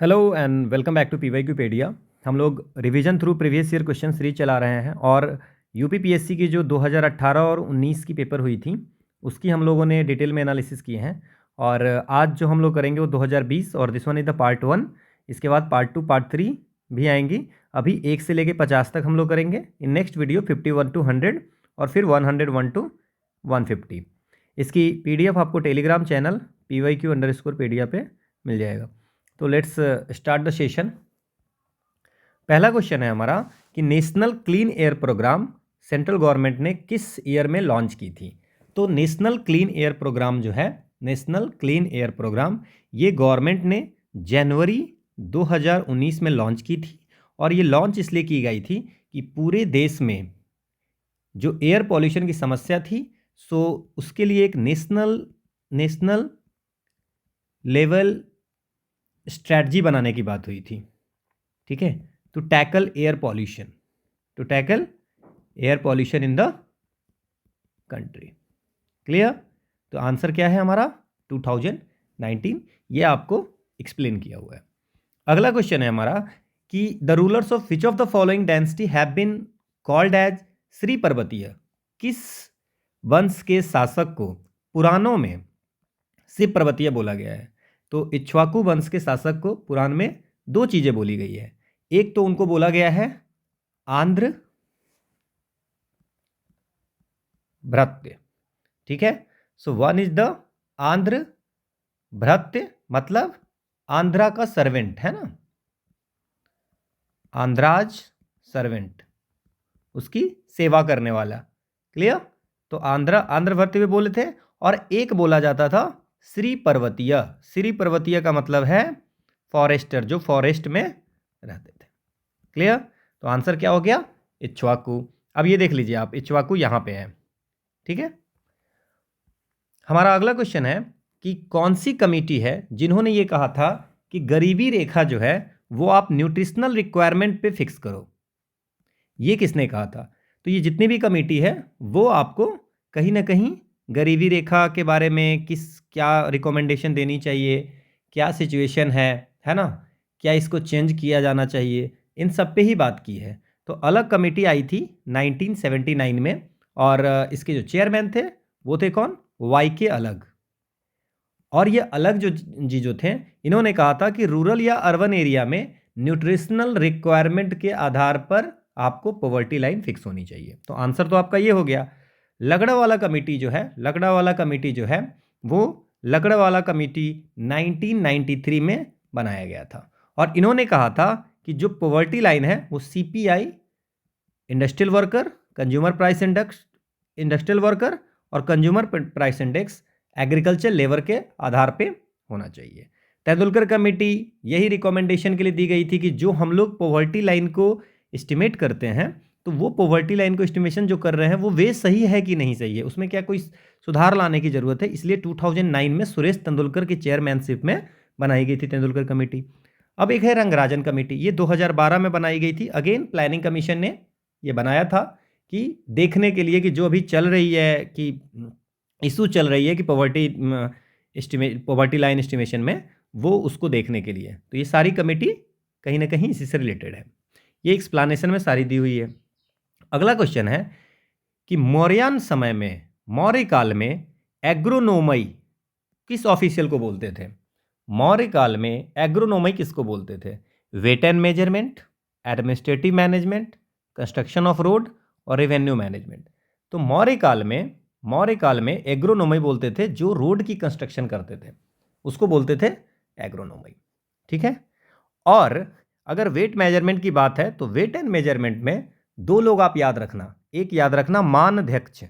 Hello and welcome back to PYQpedia. हम लोग revision through previous year question series चला रहे हैं और यूपीपीएससी की जो 2018 और 19 की पेपर हुई थी उसकी हम लोगों ने डिटेल में एनालिसिस किए हैं। और आज जो हम लोग करेंगे वो 2020 और this one is the part 1। इसके बाद पार्ट 2 पार्ट 3 भी आएंगी। अभी 1 से लेके 50 तक हम लोग करेंगे। इन नेक्स्ट वीडियो 51 to 100 और फिर 101 to 150। इसकी PDF आपको टेलीग्राम चैनल PYQ_पेडिया पे मिल जाएगा। तो लेट्स स्टार्ट द सेशन। पहला क्वेश्चन है हमारा कि national clean air programme central government ने किस ईयर में लॉन्च की थी। तो नेशनल क्लीन एयर प्रोग्राम जो है, नेशनल क्लीन एयर प्रोग्राम, ये गवर्नमेंट ने जनवरी 2019 में लॉन्च की थी। और ये लॉन्च इसलिए की गई थी कि पूरे देश में जो एयर पॉल्यूशन की समस्या थी, सो उसके लिए एक नेशनल लेवल स्ट्रैटजी बनाने की बात हुई थी। ठीक है, to tackle air pollution in the country. Clear? तो आंसर क्या है हमारा 2019। ये आपको एक्सप्लेन किया हुआ है। अगला क्वेश्चन है हमारा कि the rulers of which of the following dynasty have been called as Shri Parvatiya. किस वंश के शासक को पुराणों में श्री पर्वतीय बोला गया है? तो इक्ष्वाकु वंश के शासक को पुराण में दो चीजें बोली गई है। एक तो उनको बोला गया है आंध्र भृत्य। ठीक है, so one is the Andhra Bhritya, मतलब आंध्रा का सर्वेंट है ना, आंध्राज सर्वेंट, उसकी सेवा करने वाला। क्लियर? तो आंध्र भृत्य भी बोले थे। और एक बोला जाता था श्री पर्वतीय। श्री पर्वतीय का मतलब है फॉरेस्टर, जो फॉरेस्ट में रहते थे। क्लियर? तो आंसर क्या हो गया? इक्ष्वाकु। अब ये देख लीजिए आप, इक्ष्वाकु यहां पे है। ठीक है, हमारा अगला क्वेश्चन है कि कौन सी कमेटी है जिन्होंने ये कहा था कि गरीबी रेखा जो है वो आप न्यूट्रिशनल रिक्वायरमेंट पे फिक्स करो। ये किसने कहा था? तो ये जितनी भी कमेटी है वो आपको कहीं ना कहीं गरीबी रेखा के बारे में क्या रिकमेंडेशन देनी चाहिए, क्या सिचुएशन है ना, क्या इसको चेंज किया जाना चाहिए, इन सब पे ही बात की है। तो अलग कमेटी आई थी 1979 में और इसके जो चेयरमैन थे वो थे कौन? YK अलग। और ये अलग जो थे, इन्होंने कहा था कि रूरल या अर्बन एरिया में न्यूट्रिशनल रिक्वायरमेंट के आधार पर आपको पॉवर्टी लाइन फिक्स होनी चाहिए। तो आंसर तो आपका ये हो गया। लकड़ावाला कमेटी जो है वो लकड़ावाला कमेटी 1993 में बनाया गया था। और इन्होंने कहा था कि जो पॉवर्टी लाइन है वो CPI, industrial worker, consumer price index, industrial worker और consumer price index agriculture labour के आधार पे होना चाहिए। तेंदुलकर कमेटी यही रिकमेंडेशन के लिए दी गई थी कि जो हम लोग पॉवर्टी लाइन को एस्टिमेट करते हैं, तो वो पॉवर्टी लाइन को एस्टिमेशन जो कर रहे हैं वो वे सही है कि नहीं सही है, उसमें क्या कोई सुधार लाने की जरूरत है। इसलिए 2009 में सुरेश तेंदुलकर की चेयरमैनशिप में बनाई गई थी तेंदुलकर कमेटी। अब एक है रंगराजन कमेटी, ये 2012 में बनाई गई थी। अगेन प्लानिंग कमीशन ने ये बनाया था कि देखने के लिए कि जो अभी चल रही है कि इशू चल रही है कि पॉवर्टी लाइन एस्टिमेशन में, वो उसको देखने के लिए। तो ये सारी कमेटी कहीं ना कहीं इसी से रिलेटेड है। ये एक्सप्लानेशन में सारी दी हुई है। अगला क्वेश्चन है कि मौर्यन समय में, मौर्य काल में एग्रोनोमई किस ऑफिशियल को बोलते थे? मौर्य काल में एग्रोनोमई किसको बोलते थे? Weight and measurement, administrative management, construction of road और रेवेन्यू मैनेजमेंट। तो मौर्य काल में एग्रोनोमई बोलते थे, जो रोड की कंस्ट्रक्शन करते थे उसको बोलते थे एग्रोनोमई। ठीक है, और अगर वेट मेजरमेंट की बात है तो वेट एंड मेजरमेंट में दो लोग आप याद रखना। एक याद रखना मानध्यक्ष,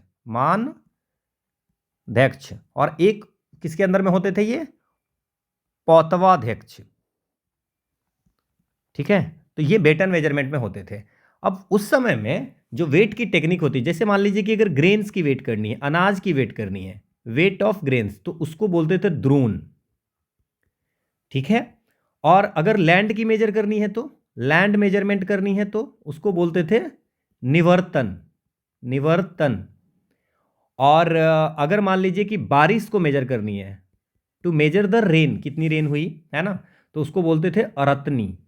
और एक किसके अंदर में होते थे? ये पौतवाध्यक्ष। ठीक है, तो ये वेट एंड मेजरमेंट में होते थे। अब उस समय में जो वेट की टेक्निक होती है, जैसे मान लीजिए कि अगर ग्रेन्स की वेट करनी है, अनाज की वेट करनी है, वेट ऑफ ग्रेन्स, तो उसको बोलते थे द्रोण। ठीक है, और अगर लैंड की मेजर करनी है, तो लैंड मेजरमेंट करनी है, तो उसको बोलते थे निवर्तन। और अगर मान लीजिए कि बारिश को मेजर करनी है, टू मेजर द रेन, कितनी रेन हुई है ना, तो उसको बोलते थे अरत्नी,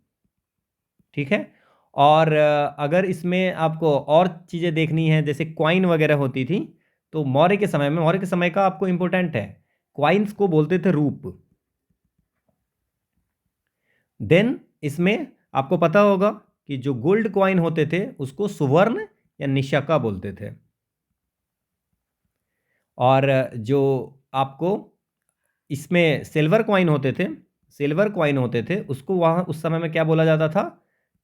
ठीक है। और अगर इसमें आपको और चीज़ें देखनी है जैसे क्वाइन वगैरह होती थी, तो मौर्य के समय का आपको इंपॉर्टेंट है, क्वाइंस को बोलते थे रूप। देन इसमें आपको पता होगा कि जो गोल्ड क्वाइन होते थे उसको सुवर्ण या निशका बोलते थे, और जो आपको इसमें सिल्वर क्वाइन होते थे उसको वहाँ उस समय में क्या बोला जाता था,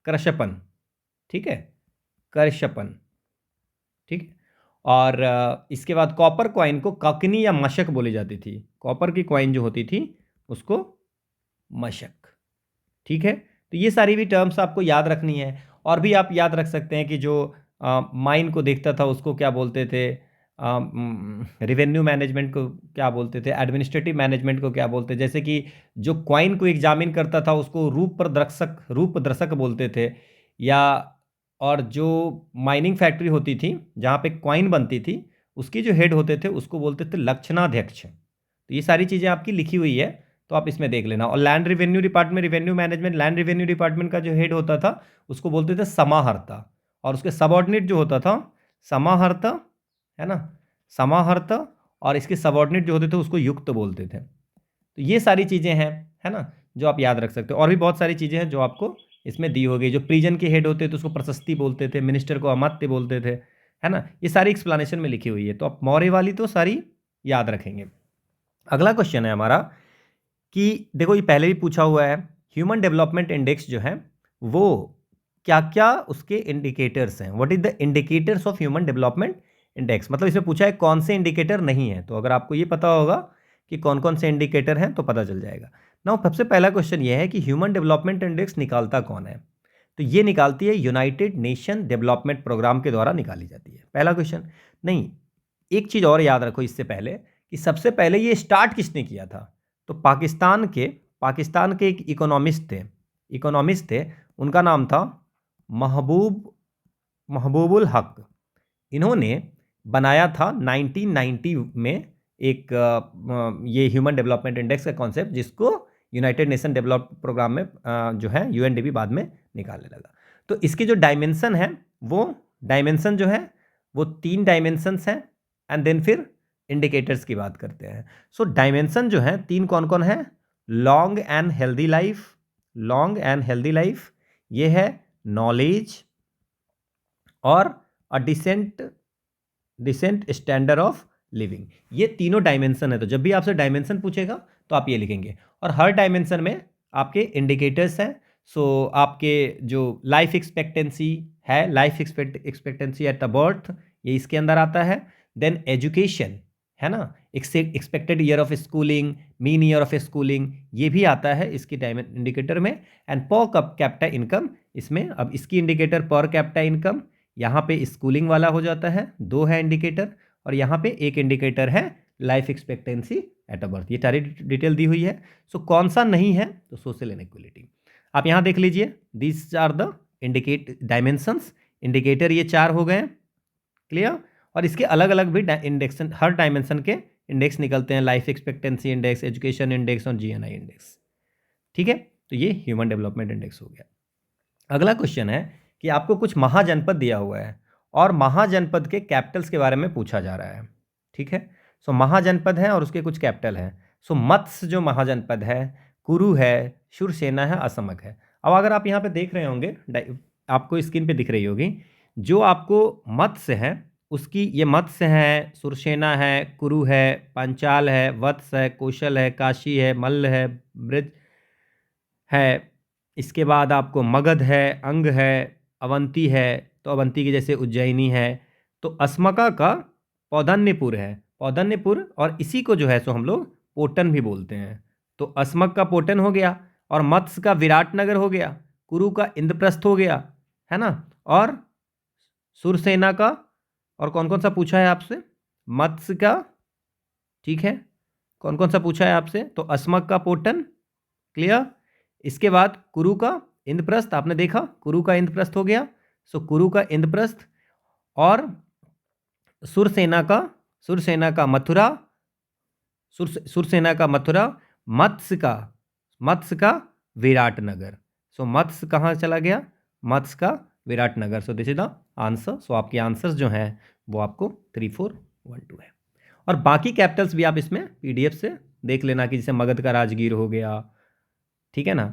कृशपन, ठीक है, कर्षपन, ठीक है। और इसके बाद कॉपर क्वाइन को ककनी या मशक बोली जाती थी, कॉपर की क्वाइन जो होती थी उसको मशक, ठीक है। तो ये सारी भी टर्म्स आपको याद रखनी है। और भी आप याद रख सकते हैं कि जो माइन को देखता था उसको क्या बोलते थे, रिवेन्यू मैनेजमेंट को क्या बोलते थे, एडमिनिस्ट्रेटिव मैनेजमेंट को क्या बोलते थे। जैसे कि जो क्वाइन को एग्जामिन करता था उसको रूप दर्शक बोलते थे, या और जो माइनिंग फैक्ट्री होती थी जहाँ पे क्वाइन बनती थी उसकी जो हेड होते थे उसको बोलते थे लक्षणाध्यक्ष। तो ये सारी चीज़ें आपकी लिखी हुई है, तो आप इसमें देख लेना। और land revenue department, revenue management, land revenue department का जो हेड होता था उसको बोलते थे समाहर्ता, और उसके सबऑर्डिनेट जो होता था समाहर्ता, है ना, समाहर्ता, और इसके सबऑर्डिनेट जो होते थे उसको युक्त बोलते थे। तो ये सारी चीज़ें हैं, है ना, जो आप याद रख सकते हो। और भी बहुत सारी चीज़ें हैं जो आपको इसमें दी हो गई। जो प्रिजन के हेड होते थे उसको प्रशस्ति बोलते थे, मिनिस्टर को अमात्य बोलते थे, है ना। ये सारी एक्सप्लेनेशन में लिखी हुई है, तो आप मौर्य वाली तो सारी याद रखेंगे। अगला क्वेश्चन है हमारा कि देखो ये पहले भी पूछा हुआ है, ह्यूमन डेवलपमेंट इंडेक्स जो है वो क्या क्या उसके इंडिकेटर्स हैं, what is the indicators of human development index. मतलब इसमें पूछा है कौन से इंडिकेटर नहीं है, तो अगर आपको ये पता होगा कि कौन कौन से इंडिकेटर हैं तो पता चल जाएगा ना। सबसे पहला क्वेश्चन ये है कि ह्यूमन डेवलपमेंट इंडेक्स निकालता कौन है, तो ये निकालती है यूनाइटेड नेशन डेवलपमेंट प्रोग्राम के द्वारा निकाली जाती है, पहला क्वेश्चन। नहीं, एक चीज़ और याद रखो इससे पहले कि सबसे पहले ये स्टार्ट किसने किया था, तो पाकिस्तान के एक इकोनॉमिस्ट थे, उनका नाम था महबूबुल हक। इन्होंने बनाया था 1990 में एक ये ह्यूमन डेवलपमेंट इंडेक्स का कॉन्सेप्ट, जिसको यूनाइटेड नेशन डेवलप प्रोग्राम में जो है यूएनडीपी बाद में निकालने लगा। तो इसकी जो डायमेंशन है वो 3 डायमेंशंस हैं, एंड देन फिर इंडिकेटर्स की बात करते हैं। सो डायमेंशन जो है 3 कौन कौन है, लॉन्ग एंड हेल्दी लाइफ, ये है नॉलेज, और a decent standard of living. ये तीनों डायमेंशन है, तो जब भी आपसे डायमेंशन पूछेगा तो आप ये लिखेंगे, और हर डायमेंशन में आपके इंडिकेटर्स हैं। सो आपके जो life expectancy at the birth, ये इसके अंदर आता है। देन एजुकेशन, है ना, expected year of schooling, mean year of schooling, ये भी आता है इसकी इंडिकेटर में। एंड पर कैपिटा इनकम, इसमें अब इसकी इंडिकेटर पर कैपिटा इनकम, यहाँ पे स्कूलिंग वाला हो जाता है, 2 है इंडिकेटर, और यहाँ पे एक इंडिकेटर है life expectancy at a birth. ये सारी डिटेल दी हुई है। सो कौन सा नहीं है, तो सोशल इनइक्वलिटी। आप यहाँ देख लीजिए, these are the dimensions, indicator ये 4 हो गए, क्लियर। और इसके अलग अलग भी इंडेक्स, हर डायमेंशन के इंडेक्स निकलते हैं, life expectancy index, education index और जीएनआई इंडेक्स, ठीक है। तो ये ह्यूमन डेवलपमेंट इंडेक्स हो गया। अगला क्वेश्चन है कि आपको कुछ महाजनपद दिया हुआ है और महाजनपद के कैपिटल्स के बारे में पूछा जा रहा है, ठीक है। सो महाजनपद है और उसके कुछ कैपिटल हैं। सो मत्स्य जो महाजनपद है, कुरु है, शूरसेना है, असमक है। अब अगर आप यहाँ पे देख रहे होंगे, आपको स्क्रीन पे दिख रही होगी, जो आपको मत्स्य है उसकी, ये मत्स्य है, सुरसेना है, कुरु है, पांचाल है, वत्स है, कौशल है, काशी है, मल्ल है, ब्रज है, इसके बाद आपको मगध है, अंग है, अवंती है, तो अवंती की जैसे उज्जैनी है। तो अस्मका का पौधन्यपुर है, पौधन्यपुर, और इसी को जो है सो हम लोग पोटन भी बोलते हैं। तो अस्मक का पोटन हो गया, और मत्स्य का विराटनगर हो गया, कुरु का इंद्रप्रस्थ हो गया, है ना, और सुरसेना का, और कौन कौन सा पूछा है आपसे, मत्स्य का, ठीक है, कौन कौन सा पूछा है आपसे, तो अस्मक का पोटन, क्लियर। इसके बाद कुरु का इंद्रप्रस्थ, आपने देखा कुरु का इंद्रप्रस्थ हो गया, सो कुरु का इंद्रप्रस्थ, और सुरसेना का मथुरा, मत्स्य का विराटनगर। सो मत्स्य कहाँ चला गया? मत्स्य का Viratnagar. So this is the answer. So आपके आंसर्स जो हैं वो आपको 3, 4, 1, 2 है। और बाकी कैपिटल्स भी आप इसमें पीडीएफ से देख लेना कि जैसे मगध का राजगीर हो गया, ठीक है ना,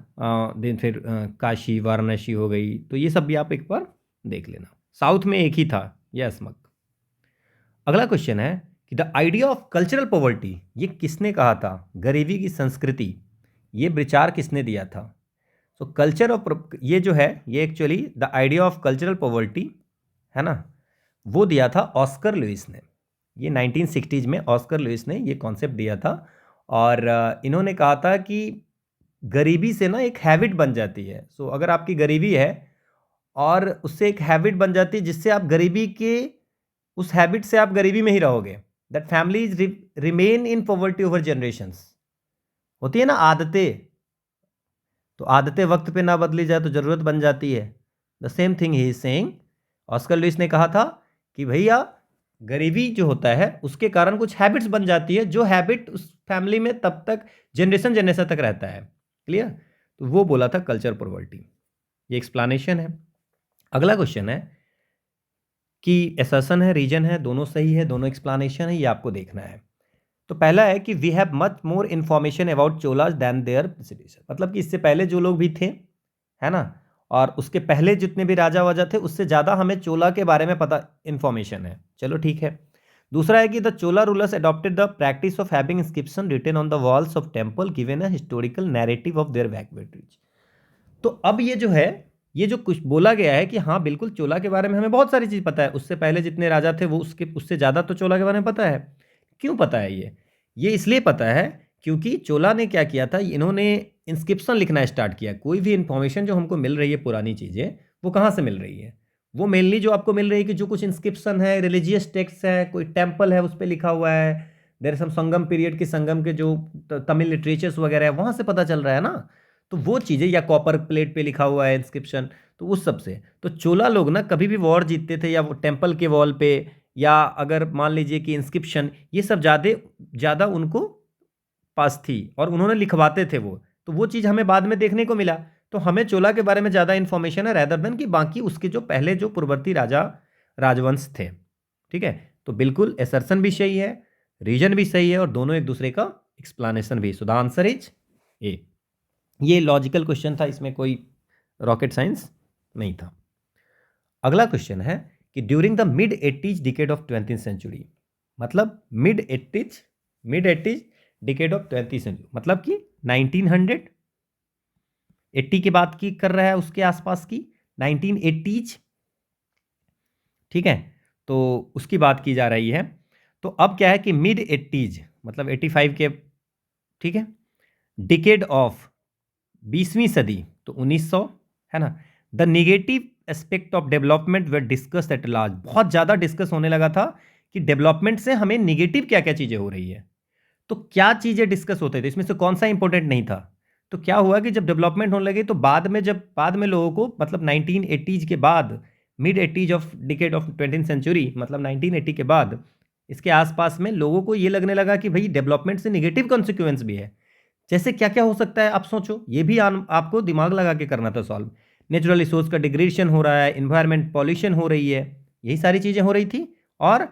देन फिर काशी वाराणसी हो गई, तो ये सब भी आप एक बार देख लेना। साउथ में एक ही था, यस मग। अगला क्वेश्चन है कि the idea of cultural poverty, ये किसने कहा था? गरीबी की संस्कृति, ये विचार किसने दिया था? सो कल्चर ऑफ, ये जो है ये actually the idea of cultural poverty है ना, वो दिया था ऑस्कर लुइस ने। ये 1960s में ऑस्कर लुइस ने ये कॉन्सेप्ट दिया था। और इन्होंने कहा था कि गरीबी से ना एक हैबिट बन जाती है। सो अगर आपकी गरीबी है और उससे एक हैबिट बन जाती है जिससे आप गरीबी के उस हैबिट से आप गरीबी में ही रहोगे, that families remain in poverty over generations. होती है ना आदतें, तो आदतें वक्त पे ना बदली जाए तो ज़रूरत बन जाती है। द सेम थिंग ही इज सेइंग। ऑस्कर लुइस ने कहा था कि भैया गरीबी जो होता है उसके कारण कुछ हैबिट्स बन जाती है, जो हैबिट उस फैमिली में तब तक जनरेशन जनरेशन तक रहता है। क्लियर? तो वो बोला था कल्चर पॉवर्टी। ये एक्सप्लेनेशन है। अगला क्वेश्चन है कि असर्शन है, रीजन है, दोनों सही है, दोनों एक्सप्लेनेशन है, ये आपको देखना है। तो पहला है कि we have much more information about Cholas than their predecessors, मतलब कि इससे पहले जो लोग भी थे, है ना, और उसके पहले जितने भी राजा वाजा थे उससे ज़्यादा हमें चोला के बारे में पता इन्फॉर्मेशन है। चलो ठीक है। दूसरा है कि the Chola rulers adopted the practice of having inscription written on the walls of temple given a historical narrative of their backward. तो अब ये जो है, ये जो कुछ बोला गया है कि हाँ बिल्कुल चोला के बारे में हमें बहुत सारी चीज़ पता है, उससे पहले जितने राजा थे वो उससे ज़्यादा तो चोला के बारे में पता है। क्यों पता है ये इसलिए पता है क्योंकि चोला ने क्या किया था, इन्होंने इंस्क्रिप्शन लिखना स्टार्ट किया। कोई भी इंफॉर्मेशन जो हमको मिल रही है, पुरानी चीज़ें, वो कहाँ से मिल रही है? वो मेनली जो आपको मिल रही है कि जो कुछ इंस्क्रिप्शन है, रिलीजियस टेक्स्ट है, कोई टेम्पल है उस पर लिखा हुआ है, देर सम संगम पीरियड के, संगम के जो तमिल लिटरेचर्स वगैरह है वहाँ से पता चल रहा है ना। तो वो चीज़ें, या कॉपर प्लेट पे लिखा हुआ है इंस्क्रिप्शन, तो उस सब से। तो चोला लोग ना कभी भी वॉर जीतते थे, या वो टेम्पल के वॉल पे, या अगर मान लीजिए कि इंस्क्रिप्शन, ये सब ज़्यादा उनको पास थी और उन्होंने लिखवाते थे वो, तो वो चीज़ हमें बाद में देखने को मिला। तो हमें चोला के बारे में ज़्यादा इन्फॉर्मेशन है रैदर देन कि बाकी उसके जो पहले जो पूर्ववर्ती राजा राजवंश थे। ठीक है, तो बिल्कुल असर्शन भी सही है, रीजन भी सही है, और दोनों एक दूसरे का एक्सप्लेनेशन भी। So the answer is a. ये लॉजिकल क्वेश्चन था, इसमें कोई रॉकेट साइंस नहीं था। अगला क्वेश्चन है कि during the mid 80s decade of 20th century, मतलब mid 80s decade of 20th century, मतलब कि 1980 की बात की कर रहा है, उसके आसपास की 1980s, ठीक है, तो उसकी बात की जा रही है। तो अब क्या है कि मिड 80s मतलब 85 के, ठीक है, डिकेड ऑफ 20वीं सदी, तो 1900, है ना, the negative aspect of development way discuss at large, बहुत ज़्यादा डिस्कस होने लगा था कि डेवलपमेंट से हमें निगेटिव क्या क्या चीज़ें हो रही है। तो क्या चीज़ें डिस्कस होते थे, इसमें से कौन सा इंपॉर्टेंट नहीं था? तो क्या हुआ कि जब डेवलपमेंट होने लगी तो बाद में लोगों को, मतलब 1980s के बाद, mid 80s of decade of 20th century, मतलब 1980 के बाद, इसके आसपास में लोगों को ये लगने लगा कि भाई डेवलपमेंट से निगेटिव कॉन्सिक्वेंस भी है। जैसे क्या क्या हो सकता है आप सोचो, ये भी आपको दिमाग लगा के करना था सॉल्व। नेचुरल रिसोर्स का डिग्रेडेशन हो रहा है, इन्वायरमेंट पॉल्यूशन हो रही है, यही सारी चीज़ें हो रही थी। और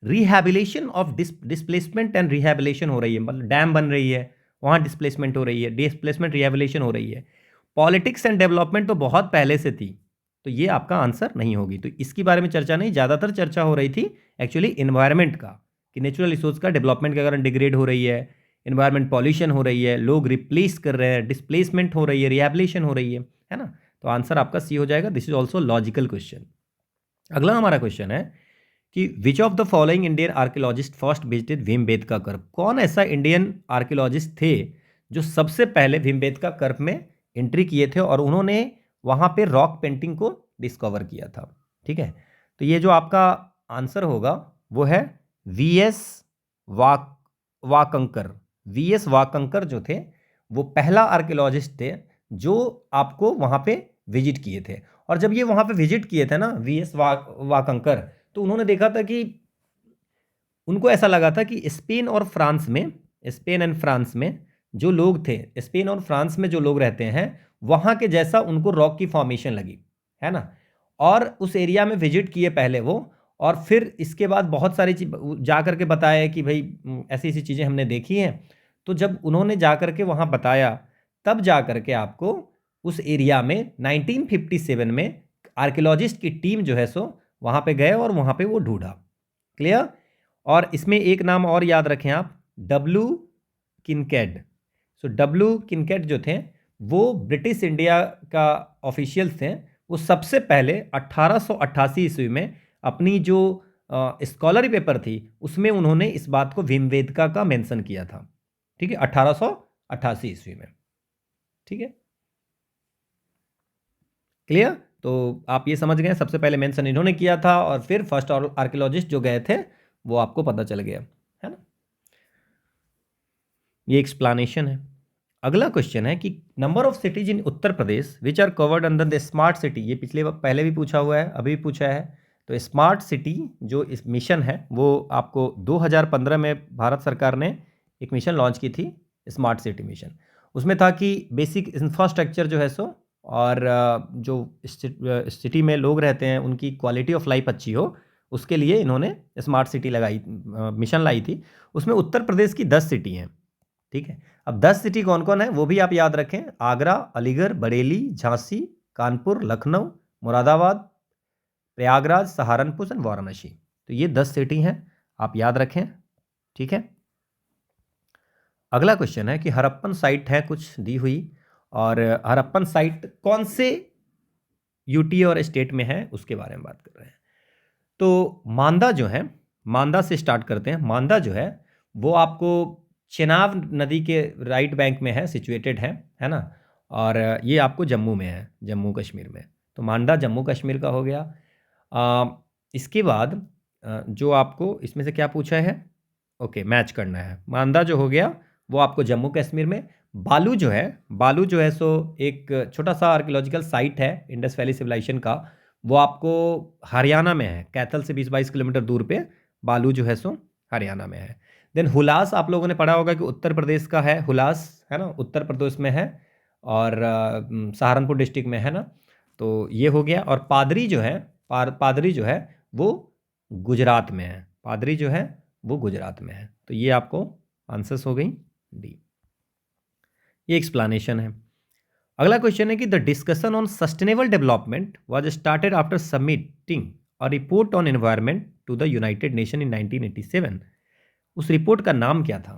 रिहैबिलेशन ऑफ डिस्प्लेसमेंट एंड रिहैबिलेशन हो रही है, मतलब डैम बन रही है, वहाँ डिस्प्लेसमेंट हो रही है, डिस्प्लेसमेंट रिहैबिलेशन हो रही है। पॉलिटिक्स एंड डेवलपमेंट तो बहुत पहले से थी, तो ये आपका आंसर नहीं होगी। तो इसके बारे में चर्चा नहीं, ज़्यादातर चर्चा हो रही थी एक्चुअली इन्वायरमेंट का, कि नेचुरल रिसोर्स का डेवलपमेंट के कारण डिग्रेड हो रही है, इन्वायरमेंट पॉल्यूशन हो रही है, लोग रिप्लेस कर रहे हैं, डिस्प्लेसमेंट हो रही है, रिहैबिलेशन हो रही है ना। तो आंसर आपका सी हो जाएगा। This is also logical question. अगला हमारा क्वेश्चन है कि which of the following Indian archaeologist first visited Bhimbetka curve, कौन ऐसा इंडियन आर्कियोलॉजिस्ट थे जो सबसे पहले भीमबेटका कर्व में एंट्री किए थे और उन्होंने वहाँ पे रॉक पेंटिंग को डिस्कवर किया था। ठीक है, तो ये जो आपका आंसर होगा वो है वीएस वाकंकर। वीएस वाकंकर जो थे वो पहला आर्कियोलॉजिस्ट थे जो आपको वहाँ पे विजिट किए थे। और जब ये वहाँ पे विजिट किए थे ना वीएस वाकंकर, तो उन्होंने देखा था कि उनको ऐसा लगा था कि स्पेन एंड फ्रांस में जो लोग थे स्पेन और फ्रांस में जो लोग रहते हैं वहाँ के जैसा उनको रॉक की फॉर्मेशन लगी, है ना। और उस एरिया में विजिट किए पहले वो, और फिर इसके बाद बहुत सारी चीज जा करके बताया कि भाई ऐसी ऐसी चीज़ें हमने देखी हैं। तो जब उन्होंने जा करके वहाँ बताया, तब जा करके आपको उस एरिया में 1957 में आर्कियोलॉजिस्ट की टीम जो है सो वहाँ पे गए और वहाँ पे वो ढूंढा। क्लियर। और इसमें एक नाम और याद रखें आप, डब्ल्यू किनकेड। सो डब्ल्यू किनकेड जो थे वो ब्रिटिश इंडिया का ऑफिशियल थे। वो सबसे पहले 1888 ईस्वी में अपनी जो स्कॉलरी पेपर थी उसमें उन्होंने इस बात को भीमवेदका का मेंशन किया था। ठीक है, 1888 ईस्वी में। ठीक है, क्लियर। तो आप ये समझ गए, सबसे पहले मेंशन इन्होंने किया था और फिर फर्स्ट आर्कियोलॉजिस्ट जो गए थे वो आपको पता चल गया, है ना। ये एक्सप्लेनेशन है। अगला क्वेश्चन है कि number of cities in Uttar Pradesh which are covered under the smart city. ये पहले भी पूछा हुआ है, अभी भी पूछा है। तो स्मार्ट सिटी जो इस मिशन है वो आपको 2015 में भारत सरकार ने एक मिशन लॉन्च की थी, स्मार्ट सिटी मिशन। उसमें था कि बेसिक इंफ्रास्ट्रक्चर जो है सो और जो सिटी में लोग रहते हैं उनकी क्वालिटी ऑफ लाइफ अच्छी हो, उसके लिए इन्होंने स्मार्ट सिटी मिशन लाई थी। उसमें उत्तर प्रदेश की 10 सिटी हैं। ठीक है, अब 10 सिटी कौन कौन है वो भी आप याद रखें, आगरा, अलीगढ़, बरेली, झांसी, कानपुर, लखनऊ, मुरादाबाद, प्रयागराज, सहारनपुर और वाराणसी। तो ये 10 सिटी हैं, आप याद रखें। ठीक है, अगला क्वेश्चन है कि हड़प्पन साइट है कुछ दी हुई, और हड़प्पन साइट कौन से यूटी और स्टेट में है उसके बारे में बात कर रहे हैं। तो मांदा जो है, मांदा से स्टार्ट करते हैं। मांदा जो है वो आपको चेनाब नदी के राइट बैंक में है, सिचुएटेड है ना। और ये आपको जम्मू में है, जम्मू कश्मीर में। तो मांडा जम्मू कश्मीर का हो गया। इसके बाद जो आपको इसमें से क्या पूछा है, ओके मैच करना है। मांदा जो हो गया वो आपको जम्मू कश्मीर में। बालू जो है, बालू जो है सो एक छोटा सा आर्कियोलॉजिकल साइट है इंडस वैली सिविलाइजेशन का, वो आपको हरियाणा में है। कैथल से 20-22 किलोमीटर दूर पे बालू जो है सो हरियाणा में है। देन हुलास आप लोगों ने पढ़ा होगा कि उत्तर प्रदेश का है, हुलास है ना, उत्तर प्रदेश में है और सहारनपुर डिस्ट्रिक्ट में है ना। तो ये हो गया। और पादरी जो है, पादरी जो है वो गुजरात में है। पादरी जो है वो गुजरात में है। तो ये आपको आंसर्स हो गई डी। ये एक्सप्लेनेशन है। अगला क्वेश्चन है कि the discussion on sustainable development was started after submitting a report on environment to the United Nation in 1987। उस रिपोर्ट का नाम क्या था।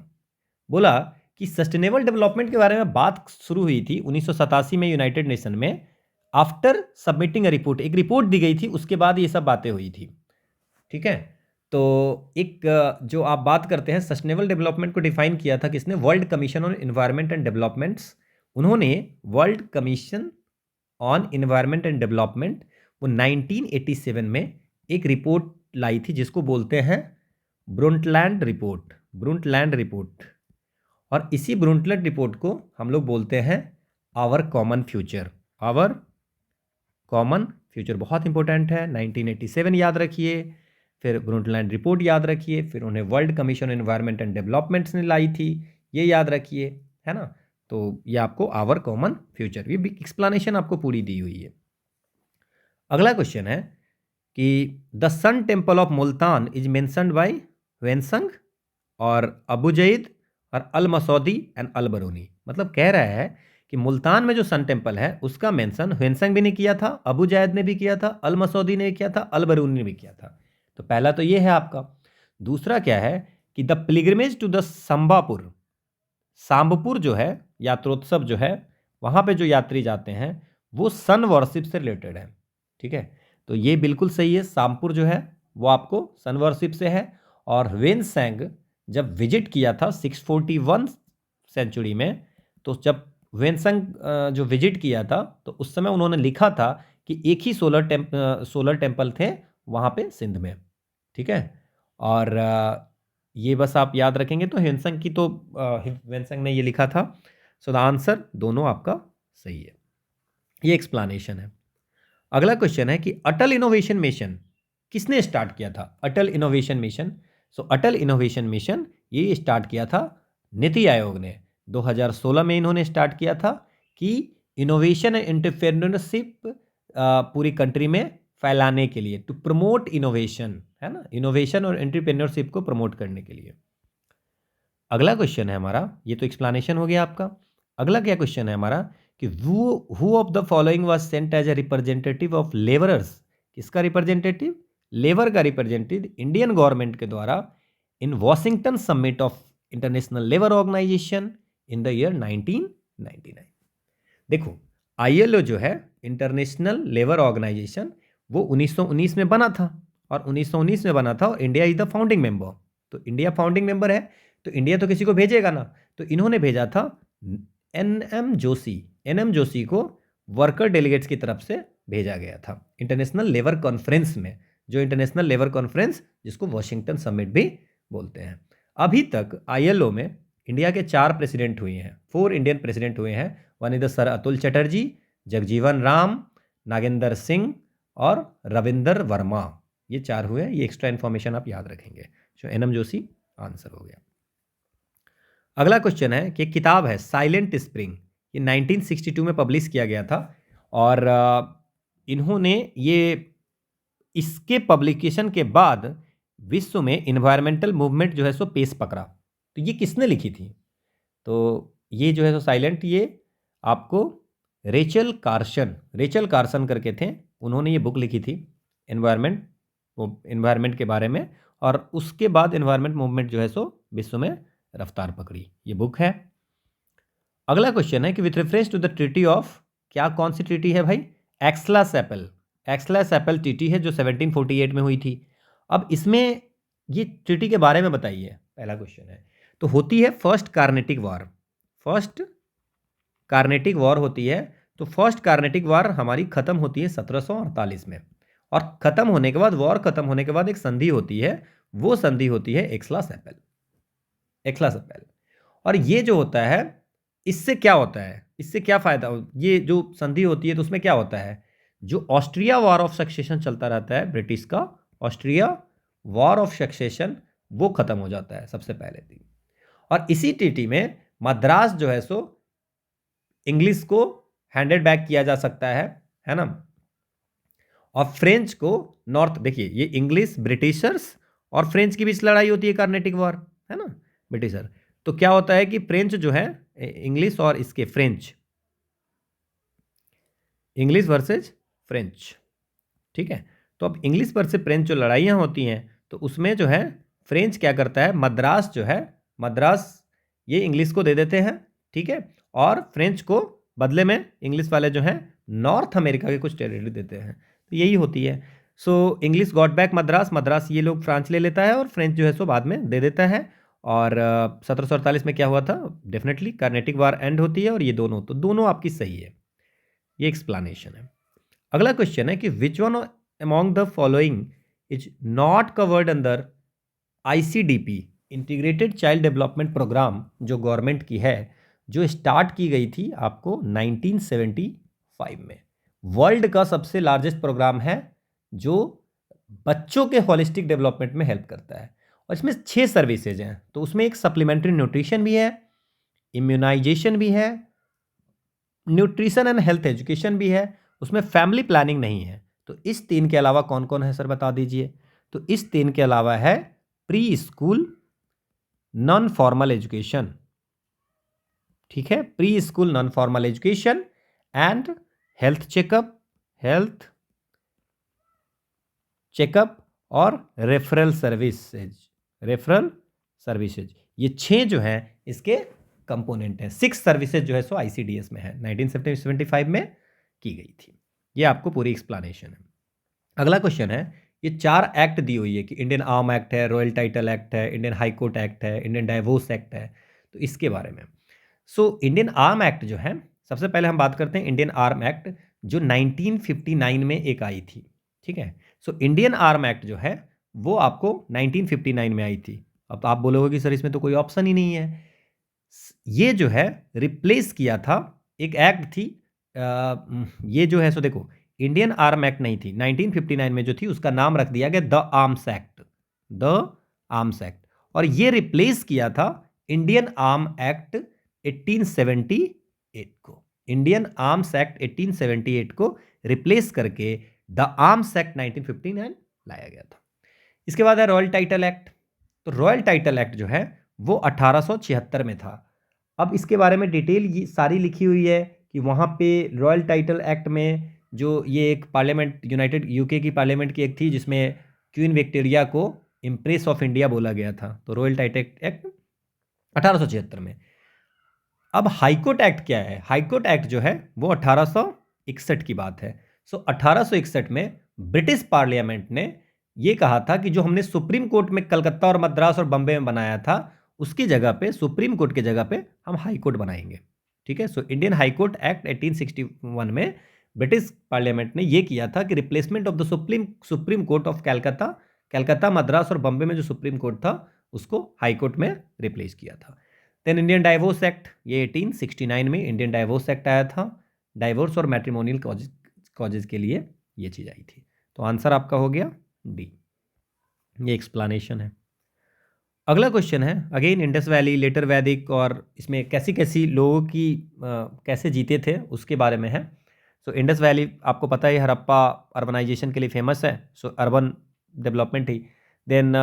बोला कि सस्टेनेबल डेवलपमेंट के बारे में बात शुरू हुई थी 1987 में यूनाइटेड नेशन में, आफ्टर सबमिटिंग अ रिपोर्ट। एक रिपोर्ट दी गई थी, उसके बाद ये सब बातें हुई थी। ठीक है, तो एक जो आप बात करते हैं सस्टेनेबल डेवलपमेंट को डिफाइन किया था किसने, world commission on environment and developments. उन्होंने world commission on environment and development वो 1987 में एक रिपोर्ट लाई थी जिसको बोलते हैं ब्रुंटलैंड रिपोर्ट, ब्रुंटलैंड रिपोर्ट। और इसी ब्रुंटलैंड रिपोर्ट को हम लोग बोलते हैं our common future, our common future. बहुत इंपॉर्टेंट है, 1987 याद रखिए, फिर ब्रुंटलैंड रिपोर्ट याद रखिए, फिर उन्हें world commission environment and developments ने लाई थी, ये याद रखिए, है ना। तो ये आपको आवर कॉमन फ्यूचर, ये एक्सप्लेनेशन आपको पूरी दी हुई है। अगला क्वेश्चन है कि the sun temple of Multan is mentioned by Xuanzang और अबू जईद और अल मसौदी एंड अल बरूनी। मतलब कह रहा है कि मुल्तान में जो सन टेम्पल है उसका मेंशन ह्वेनसंग भी ने किया था, अबू जैद ने भी किया था, अल मसौदी ने किया था, अल बरूनी ने भी किया था। तो पहला तो ये है आपका। दूसरा क्या है कि द पिलग्रिमेज टू द संबापुर, सांबपुर जो है यात्रोत्सव जो है, वहाँ पे जो यात्री जाते हैं वो सन वर्शिप से रिलेटेड है। ठीक है, तो ये बिल्कुल सही है। सांबपुर जो है वो आपको सन वर्शिप से है। और ह्वेनसैंग जब विजिट किया था 641 सेंचुरी में, तो जब ह्वेनसंग जो विजिट किया था तो उस समय उन्होंने लिखा था कि एक ही सोलर टेम्पल थे वहाँ पे सिंध में। ठीक है, और ये बस आप याद रखेंगे तो ह्वेनसंग की तो ह्वेनसंग ने ये लिखा था। सो द आंसर दोनों आपका सही है। ये एक्सप्लेनेशन है। अगला क्वेश्चन है कि अटल इनोवेशन मिशन किसने स्टार्ट किया था। अटल इनोवेशन मिशन, सो अटल इनोवेशन मिशन ये स्टार्ट किया था नीति आयोग ने 2016 में इन्होंने स्टार्ट किया था कि इनोवेशन एंड एंटरप्रेन्योरशिप पूरी कंट्री में फैलाने के लिए, टू प्रमोट इनोवेशन, है ना, इनोवेशन और एंटरप्रेन्योरशिप को प्रमोट करने के लिए। अगला क्वेश्चन है हमारा, ये तो एक्सप्लेनेशन हो गया आपका। अगला क्या क्वेश्चन है हमारा कि who of the following was sent as a representative of labourers, किसका रिप्रेजेंटेटिव, लेबर का रिप्रेजेंटेटिव इंडियन गवर्नमेंट के द्वारा in Washington summit of International Labour Organisation in the year 1999। देखो आईएलओ जो है इंटरनेशनल लेबर ऑर्गेनाइजेशन, वो 1919 में बना था, और 1919 में बना था और India is the founding member. तो इंडिया फाउंडिंग मेंबर है तो इंडिया तो किसी को भेजेगा ना, तो इन्होंने भेजा था एनएम जोशी को वर्कर डेलीगेट्स की तरफ से भेजा गया था इंटरनेशनल लेबर कॉन्फ्रेंस में, जो इंटरनेशनल लेबर कॉन्फ्रेंस जिसको वॉशिंगटन समिट भी बोलते हैं। अभी तक आईएलओ में इंडिया के 4 प्रेसिडेंट हुए हैं, 4 इंडियन प्रेसिडेंट हुए हैं। One is the sir Atul Chatterjee, Jagjivan Ram, Nagendra Singh और रविंदर वर्मा, ये 4 हुए हैं। ये एक्स्ट्रा इन्फॉर्मेशन आप याद रखेंगे। जो एनएम जोशी आंसर हो गया। अगला क्वेश्चन है कि किताब है साइलेंट स्प्रिंग, ये 1962 में पब्लिश किया गया था, और इन्होंने ये इसके पब्लिकेशन के बाद विश्व में इन्वायरमेंटल मूवमेंट जो है सो पेस पकड़ा। तो ये किसने लिखी थी, तो ये जो है सो साइलेंट, ये आपको रेचल कार्सन करके थे, उन्होंने ये बुक लिखी थी इन्वायरमेंट के बारे में, और उसके बाद इन्वायरमेंट मूवमेंट जो है सो विश्व में रफ्तार पकड़ी, ये बुक है। अगला क्वेश्चन है कि with reference to the treaty of, क्या कौन सी ट्रीटी है भाई, एक्सला-सैपल ट्रीटी है जो 1748 में हुई थी। अब इसमें ये ट्रीटी के बारे में बताइए, पहला क्वेश्चन है। तो होती है फर्स्ट कार्नेटिक वॉर होती है। तो फर्स्ट कार्नेटिक वॉर हमारी खत्म होती है 1748 में, और खत्म होने के बाद, वॉर खत्म होने के बाद एक संधि होती है, वो संधि होती है एक्सला-सैपल। और ये जो होता है, इससे क्या होता है, इससे क्या फायदा, ये जो संधि होती है तो उसमें क्या होता है, जो ऑस्ट्रिया वॉर ऑफ सक्सेशन चलता रहता है ब्रिटिश का, ऑस्ट्रिया वॉर ऑफ सक्सेशन, वो खत्म हो जाता है सबसे पहले दिन। और इसी ट्रीटी में मद्रास जो है सो इंग्लिश को हैंडेड बैक किया जा सकता है ना, और फ्रेंच को नॉर्थ। देखिए ये इंग्लिश, ब्रिटिशर्स और फ्रेंच के बीच लड़ाई होती है, कार्नेटिक वॉर, है ना, ब्रिटिशर। तो क्या होता है कि फ्रेंच जो है, इंग्लिश और इसके फ्रेंच, इंग्लिश वर्सेज फ्रेंच, ठीक है। तो अब इंग्लिश वर्सेज फ्रेंच जो लड़ाइयाँ होती हैं, तो उसमें जो है फ्रेंच क्या करता है, मद्रास जो है, मद्रास ये इंग्लिश को दे देते हैं, ठीक है, और फ्रेंच को बदले में इंग्लिश वाले जो हैं नॉर्थ अमेरिका के कुछ टेरिटरी देते हैं। तो यही होती है। So English got back Madras ये लोग फ्रांस ले लेता है, और फ्रेंच जो है सो बाद में दे देता है। और 1748 में क्या हुआ था, डेफिनेटली कार्नेटिक वॉर एंड होती है, और ये दोनों, तो दोनों आपकी सही है, ये एक्सप्लेनेशन है। अगला क्वेश्चन है कि which one among the following is not covered under ICDP, integrated child development programme, जो गवर्नमेंट की है, जो स्टार्ट की गई थी आपको 1975 में। वर्ल्ड का सबसे लार्जेस्ट प्रोग्राम है जो बच्चों के होलिस्टिक डेवलपमेंट में हेल्प करता है, और इसमें 6 सर्विसेज हैं। तो उसमें एक सप्लीमेंट्री न्यूट्रिशन भी है, इम्यूनाइजेशन भी है, न्यूट्रिशन एंड हेल्थ एजुकेशन भी है, उसमें फैमिली प्लानिंग नहीं है। तो इस 3 के अलावा कौन कौन है सर, बता दीजिए। तो इस 3 के अलावा है pre school non formal education, ठीक है, pre school non formal education and health checkup और रेफरल सर्विसेज, ये 6 जो हैं इसके कंपोनेंट हैं। 6 सर्विसेज जो है सो ICDS में है, 1975 में की गई थी। ये आपको पूरी एक्सप्लेनेशन है। अगला क्वेश्चन है, ये 4 एक्ट दी हुई है कि इंडियन आर्म एक्ट है, रॉयल टाइटल एक्ट है, इंडियन हाई कोर्ट एक्ट है, इंडियन डाइवोर्स एक्ट है। तो इसके बारे में, सो इंडियन आर्म एक्ट जो है, सबसे पहले हम बात करते हैं इंडियन आर्म एक्ट, जो 1959 में एक आई थी, ठीक है। सो इंडियन आर्म एक्ट जो है वो आपको 1959 में आई थी। अब आप बोलोगे कि सर इसमें तो कोई ऑप्शन ही नहीं है। ये जो है रिप्लेस किया था, एक एक्ट थी, ये जो है सो देखो, इंडियन आर्म एक्ट नहीं थी 1959 में जो थी, उसका नाम रख दिया गया द आर्म्स एक्ट, और ये रिप्लेस किया था इंडियन आर्म एक्ट 1878 को, इंडियन आर्म्स एक्ट 1878 को रिप्लेस करके द आर्म्स एक्ट 1959 लाया गया था। इसके बाद है रॉयल टाइटल एक्ट। तो रॉयल टाइटल एक्ट जो है वो 1876 में था। अब इसके बारे में डिटेल ये सारी लिखी हुई है कि वहाँ पे रॉयल टाइटल एक्ट में जो ये एक पार्लियामेंट, यूनाइटेड यूके की पार्लियामेंट की एक थी जिसमें क्वीन विक्टोरिया को इम्प्रेस ऑफ इंडिया बोला गया था। तो रॉयल टाइटल एक्ट 1876 में। अब हाईकोर्ट एक्ट क्या है? हाईकोर्ट एक्ट जो है वो 1861 की बात है। सो 1861 में ब्रिटिश पार्लियामेंट ने ये कहा था कि जो हमने सुप्रीम कोर्ट में कलकत्ता और मद्रास और बम्बे में बनाया था उसकी जगह पे, सुप्रीम कोर्ट की जगह पे हम हाई कोर्ट बनाएंगे। ठीक है। So Indian high court act 1861 में ब्रिटिश पार्लियामेंट ने यह किया था कि replacement of the supreme court of Calcutta, Madras और बम्बे में जो सुप्रीम कोर्ट था उसको हाई कोर्ट में रिप्लेस किया था। देन इंडियन डाइवोर्स एक्ट, ये 1869 में इंडियन डाइवोर्स एक्ट आया था। डाइवोर्स और मैट्रिमोनियल कॉजेज के लिए ये चीज़ आई थी। तो आंसर आपका हो गया डी। ये एक्सप्लेनेशन है। अगला क्वेश्चन है अगेन इंडस वैली, लेटर वैदिक, और इसमें कैसी कैसी लोगों की कैसे जीते थे उसके बारे में है। सो इंडस वैली आपको पता है हड़प्पा अर्बनाइजेशन के लिए फेमस है। सो अर्बन डेवलपमेंट ही। देन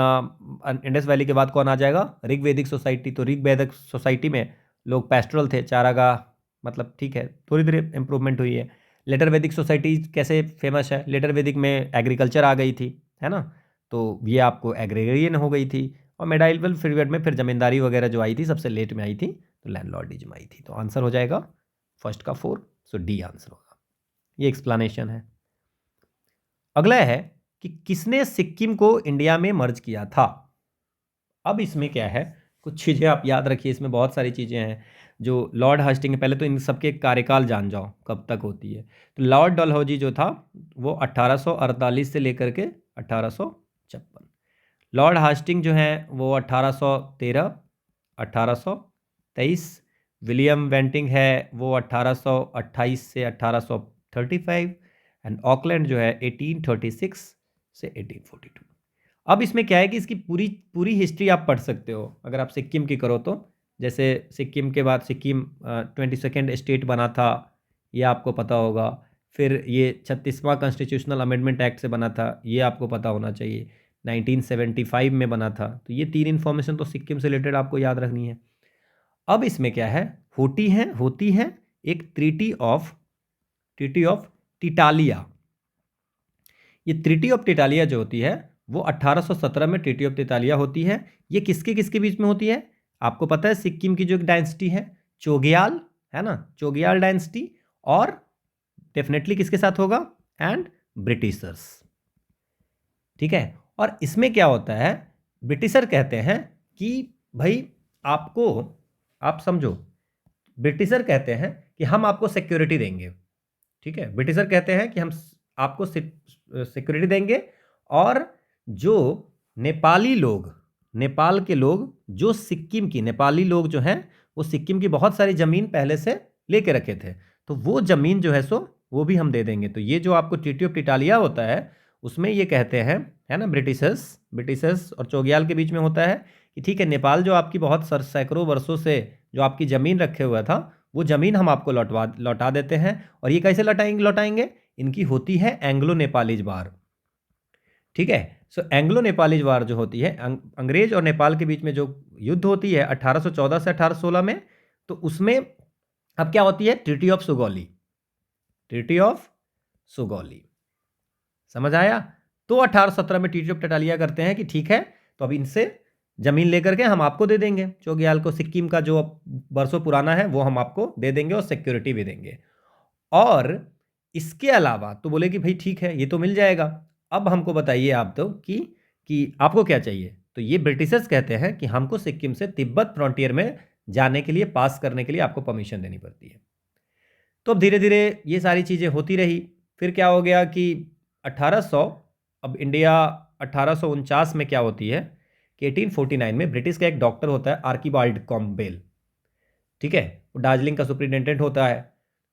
इंडस वैली के बाद कौन आ जाएगा? ऋग्वेदिक सोसाइटी। तो ऋग्वेदिक सोसाइटी में लोग पैस्टोरल थे, चारागाह, मतलब ठीक है थोड़ी देर इंप्रूवमेंट हुई है। लेटर वैदिक सोसाइटी कैसे फेमस है? लेटर वैदिक में एग्रीकल्चर आ गई थी, है ना, तो ये आपको एग्रेरियन हो गई थी। और मेडाइवल पीरियड में फिर जमींदारी वगैरह जो आई थी सबसे लेट में आई थी, तो लैंडलॉर्डिज्म आई थी। तो आंसर हो जाएगा फर्स्ट का 4। सो डी आंसर होगा। ये एक्सप्लेनेशन है। अगला है कि किसने सिक्किम को इंडिया में मर्ज किया था। अब इसमें क्या है, कुछ चीज़ें आप याद रखिए, इसमें बहुत सारी चीज़ें हैं जो लॉर्ड हास्टिंग, पहले तो इन सबके कार्यकाल जान जाओ कब तक होती है। तो लॉर्ड डलहौजी जो था वो 1848 से लेकर के 1856। लॉर्ड हास्टिंग जो है वो 1813, 1823। विलियम वेंटिंग है वो 1828 से 1835। एंड ऑकलैंड जो है 1836 से 1842। अब इसमें क्या है कि इसकी पूरी पूरी हिस्ट्री आप पढ़ सकते हो अगर आप सिक्किम की करो तो। जैसे सिक्किम के बाद सिक्किम 22nd स्टेट बना था, ये आपको पता होगा। फिर ये 36वां कॉन्स्टिट्यूशनल अमेंडमेंट एक्ट से बना था, ये आपको पता होना चाहिए। 1975 में बना था। तो ये 3 इन्फॉर्मेशन तो सिक्किम से रिलेटेड आपको याद रखनी है। अब इसमें क्या है, होती है एक ट्रीटी ऑफ टिटालिया। ये ट्रीटी ऑफ टिटालिया जो होती है वो 1817 में ट्रीटी ऑफ टिटालिया होती है। ये किसके किसके बीच में होती है? आपको पता है सिक्किम की जो एक डायनेस्टी है चोग्याल, है ना, चोग्याल डायनेस्टी, और डेफिनेटली किसके साथ होगा? And Britishers. ठीक है। और इसमें क्या होता है, ब्रिटिशर कहते हैं कि भाई आपको, आप समझो, ब्रिटिशर कहते हैं कि हम आपको सिक्योरिटी देंगे। ठीक है, ब्रिटिशर कहते हैं कि हम आपको सिक्योरिटी देंगे, और जो नेपाली लोग, नेपाल के लोग जो सिक्किम की, नेपाली लोग जो हैं वो सिक्किम की बहुत सारी ज़मीन पहले से लेके रखे थे, तो वो ज़मीन जो है सो वो भी हम दे देंगे। तो ये जो आपको ट्रीटी ऑफ टिटालिया होता है उसमें ये कहते हैं, है ना, ब्रिटिशर्स और चोग्याल के बीच में होता है कि ठीक है, नेपाल जो आपकी बहुत सैकड़ों वर्षों से जो आपकी ज़मीन रखे हुआ था वो ज़मीन हम आपको लौटा देते हैं। और ये कैसे लौटाएंगे? इनकी होती है एंग्लो नेपालीज वार। ठीक है। सो एंग्लो नेपालीज वार जो होती है, अंग्रेज और नेपाल के बीच में जो युद्ध होती है 1814 से 1816 में, तो उसमें अब क्या होती है? Treaty of Sugauli. Treaty of Sugauli, समझ आया? तो 1817 में ट्रीटी ऑफ टिटालिया करते हैं कि ठीक है, तो अब इनसे जमीन लेकर के हम आपको दे देंगे, चोग्याल को, सिक्किम का जो बरसों पुराना है वो हम आपको दे देंगे और सिक्योरिटी भी देंगे। और इसके अलावा तो बोले कि भाई ठीक है, ये तो मिल जाएगा। अब हमको बताइए आप तो कि आपको क्या चाहिए? तो ये ब्रिटिशर्स कहते हैं कि हमको सिक्किम से तिब्बत फ्रंटियर में जाने के लिए, पास करने के लिए आपको परमिशन देनी पड़ती है। तो अब धीरे धीरे ये सारी चीज़ें होती रही। फिर क्या हो गया कि 1800, अब इंडिया 1849 में क्या होती है कि 1849 में ब्रिटिश का एक डॉक्टर होता है आर्किबाल्ड कॉम्बेल। ठीक है, वो दार्जिलिंग का सुप्रिटेंडेंट होता है।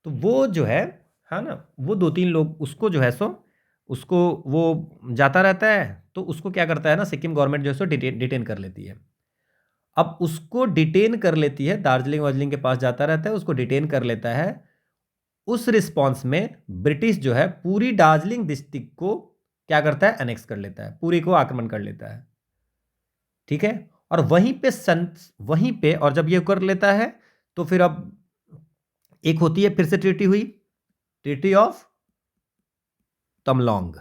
तो वो जो है ना, वो 2-3 लोग उसको जो है सो उसको वो जाता रहता है, तो उसको क्या करता है ना, सिक्किम गवर्नमेंट जो है सो डिटेन कर लेती है। अब उसको डिटेन कर लेती है, दार्जिलिंग वार्जिलिंग के पास जाता रहता है, उसको डिटेन कर लेता है। उस रिस्पॉन्स में ब्रिटिश जो है पूरी दार्जिलिंग डिस्ट्रिक्ट को क्या करता है, एनेक्स कर लेता है, पूरी को आक्रमण कर लेता है। ठीक है, और वहीं पे और जब ये कर लेता है तो फिर अब एक होती है, फिर से ट्रीटी हुई, ट्रीटी ऑफ तमलोंग,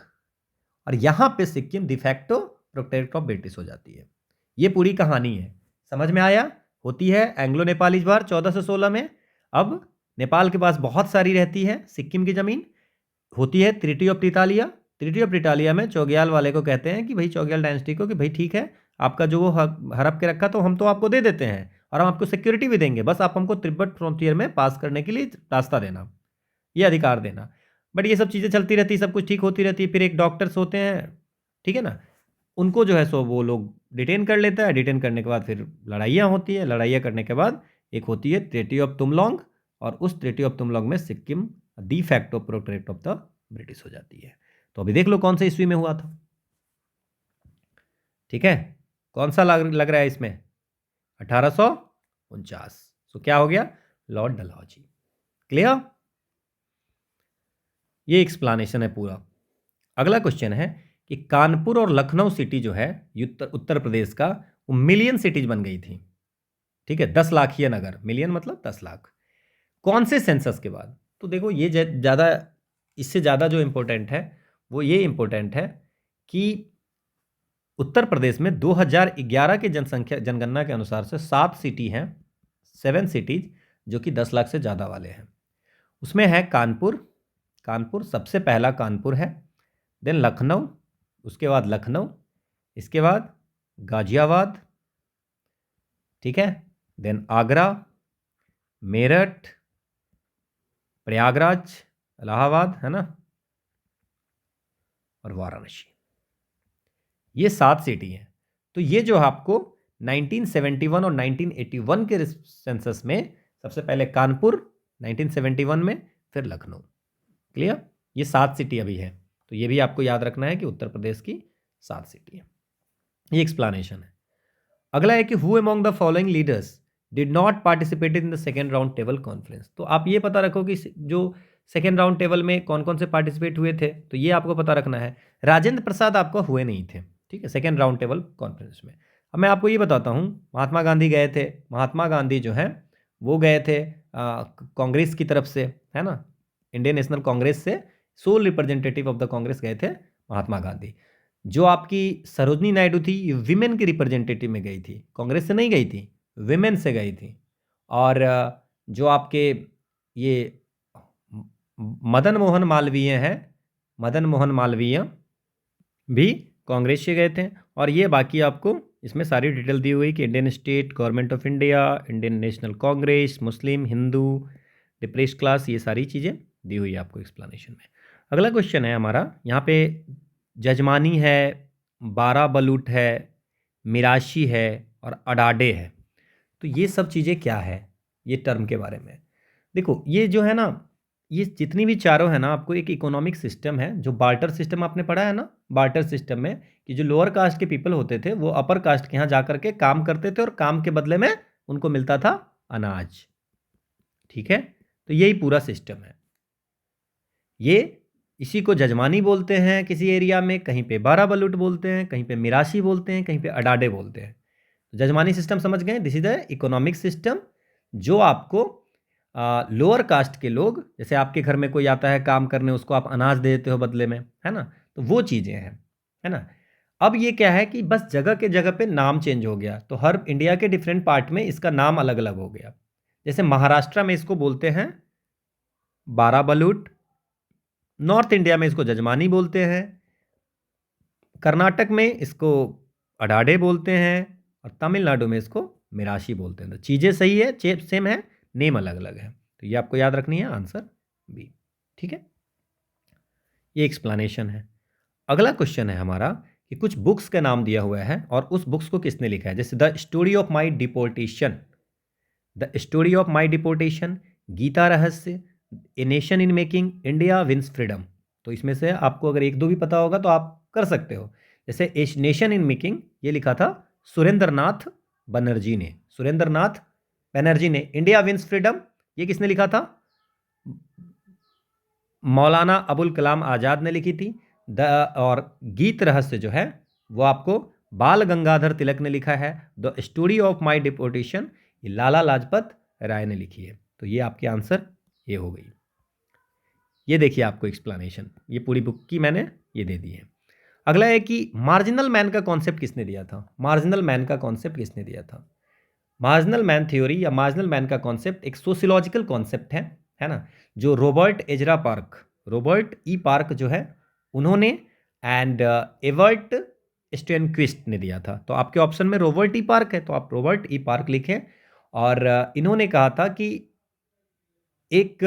और यहां पे Sikkim de facto protect of British हो जाती है। ये पूरी कहानी है, समझ में आया। होती है एंग्लो नेपाली वार 1416 में। अब नेपाल के पास बहुत सारी रहती है सिक्किम की जमीन। होती है ट्रीटी ऑफ प्रिटालिया। ट्रीटी ऑफ प्रिटालिया में चौग्याल वाले को कहते हैं कि भाई, चौग्याल डायनेस्टी को, कि भाई ठीक है, आपका जो वो हड़प के रखा तो हम तो आपको दे देते हैं, और हम आपको सिक्योरिटी भी देंगे, बस आप हमको तिब्बत फ्रंटियर में पास करने के लिए रास्ता देना, ये अधिकार देना। बट ये सब चीज़ें चलती रहती, सब कुछ ठीक होती रहती है। फिर एक डॉक्टर्स होते हैं, ठीक है ना, उनको जो है सो वो लोग डिटेन कर लेता है। डिटेन करने के बाद फिर लड़ाइयाँ होती है। लड़ाइयाँ करने के बाद एक होती है ट्रीटी ऑफ तुमलोंग, और उस ट्रीटी ऑफ तुमलोंग में Sikkim de facto protect of the British हो जाती है। तो अभी देख लो कौन से ईस्वी में हुआ था। ठीक है, कौन सा लग रहा है इसमें, 1849। सो क्या हो गया, लॉर्ड डलहौजी। क्लियर, ये एक्सप्लेनेशन है पूरा। अगला क्वेश्चन है कि कानपुर और लखनऊ सिटी जो है उत्तर प्रदेश का, वो मिलियन सिटीज बन गई थी। ठीक है, 10 लाख ही नगर, मिलियन मतलब 10 लाख। कौन से सेंसस के बाद? तो देखो ये ज़्यादा, इससे ज़्यादा जो इम्पोर्टेंट है वो ये इम्पोर्टेंट है कि उत्तर प्रदेश में 2011 के जनगणना के अनुसार से 7 सिटी हैं, 7 सिटीज जो कि 10 लाख से ज़्यादा वाले हैं। उसमें है कानपुर, कानपुर सबसे पहला कानपुर है, देन लखनऊ, उसके बाद लखनऊ, इसके बाद गाजियाबाद, ठीक है, देन आगरा, मेरठ, प्रयागराज, इलाहाबाद, है ना, और वाराणसी। ये 7 सिटी हैं। तो ये जो आपको 1971 और 1981 के सेंसस में, सबसे पहले कानपुर 1971 में, फिर लखनऊ। क्लियर, ये 7 सिटी अभी है। तो ये भी आपको याद रखना है कि उत्तर प्रदेश की 7 सिटी है। ये एक्सप्लेनेशन है। अगला है कि who among the following leaders did not participated in the second round table conference. तो आप ये पता रखो कि जो सेकेंड राउंड टेबल में कौन कौन से पार्टिसिपेट हुए थे, तो ये आपको पता रखना है। राजेंद्र प्रसाद आपको हुए नहीं थे, ठीक है, सेकेंड राउंड टेबल कॉन्फ्रेंस में। अब मैं आपको ये बताता हूँ, महात्मा गांधी गए थे। महात्मा गांधी जो है वो गए थे कांग्रेस की तरफ से, है ना, इंडियन नेशनल कांग्रेस से sole representative of the Congress गए थे महात्मा गांधी। जो आपकी सरोजनी नायडू थी, ये विमेन की रिप्रेजेंटेटिव में गई थी, कांग्रेस से नहीं गई थी, विमेन से गई थी। और जो आपके ये मदन मोहन मालवीय हैं, मदन मोहन मालवीय भी कांग्रेस से गए थे। और ये बाकी आपको इसमें सारी डिटेल दी हुई कि Indian state, government of India, Indian National Congress, Muslim, Hindu, depress class, ये सारी चीज़ें दी हुई है आपको एक्सप्लेनेशन में। अगला क्वेश्चन है हमारा, यहाँ पे जजमानी है, बारा बलूट है, मिराशी है और अडाडे है। तो ये सब चीज़ें क्या है, ये टर्म के बारे में देखो। ये जो है ना, ये जितनी भी चारों है ना, आपको एक इकोनॉमिक सिस्टम है, जो बार्टर सिस्टम आपने पढ़ा है ना। बार्टर सिस्टम में कि जो लोअर कास्ट के पीपल होते थे वो अपर कास्ट के यहाँ जा करके काम करते थे, और काम के बदले में उनको मिलता था अनाज। ठीक है, तो यही पूरा सिस्टम है। ये इसी को जजमानी बोलते हैं किसी एरिया में, कहीं पे बारा बलूट बोलते हैं, कहीं पे मिराशी बोलते हैं, कहीं पे अडाडे बोलते हैं। जजमानी सिस्टम समझ गए, this is the economic system जो आपको लोअर कास्ट के लोग, जैसे आपके घर में कोई आता है काम करने, उसको आप अनाज दे देते हो बदले में, है ना, तो वो चीज़ें हैं, है ना। अब ये क्या है कि बस जगह के जगह पे नाम चेंज हो गया, तो हर इंडिया के डिफरेंट पार्ट में इसका नाम अलग अलग हो गया। जैसे महाराष्ट्र में इसको बोलते हैं बारा बलूट, नॉर्थ इंडिया में इसको जजमानी बोलते हैं, कर्नाटक में इसको अडाडे बोलते हैं, और तमिलनाडु में इसको मिराशी बोलते हैं। तो चीज़ें सही है, सेम है, नेम अलग अलग है। तो ये आपको याद रखनी है, आंसर बी। ठीक है, ये एक्सप्लेनेशन है। अगला क्वेश्चन है हमारा कि कुछ बुक्स का नाम दिया हुआ है और उस बुक्स को किसने लिखा है। जैसे the story of my deportation, the story of my deportation, Gita Rahasya, a nation in making, India wins freedom. तो इसमें से आपको अगर एक दो भी पता होगा तो आप कर सकते हो। जैसे ए नेशन इन मेकिंग, ये लिखा था सुरेंद्र नाथ बनर्जी ने, सुरेंद्र नाथ बनर्जी ने। इंडिया विंस फ्रीडम, ये किसने लिखा था? मौलाना अबुल कलाम आज़ाद ने लिखी थी। और गीत रहस्य जो है वो आपको बाल गंगाधर तिलक ने लिखा है। The story of my deportation, ये लाला लाजपत राय ने लिखी है। तो ये आपके आंसर ये हो गई। ये देखिए आपको एक्सप्लेनेशन, ये पूरी बुक की मैंने ये दे दी है। अगला है कि मार्जिनल मैन का कॉन्सेप्ट किसने दिया था? मार्जिनल मैन का कॉन्सेप्ट किसने दिया था? मार्जिनल मैन थ्योरी या मार्जिनल मैन का कॉन्सेप्ट एक सोशियोलॉजिकल कॉन्सेप्ट है ना, जो Robert Ezra park, Robert E park जो है उन्होंने, एंड एवर्ट स्टेनक्विस्ट ने दिया था। तो आपके ऑप्शन में रॉबर्ट ई पार्क है, तो आप रॉबर्ट ई पार्क लिखें। और इन्होंने कहा था कि एक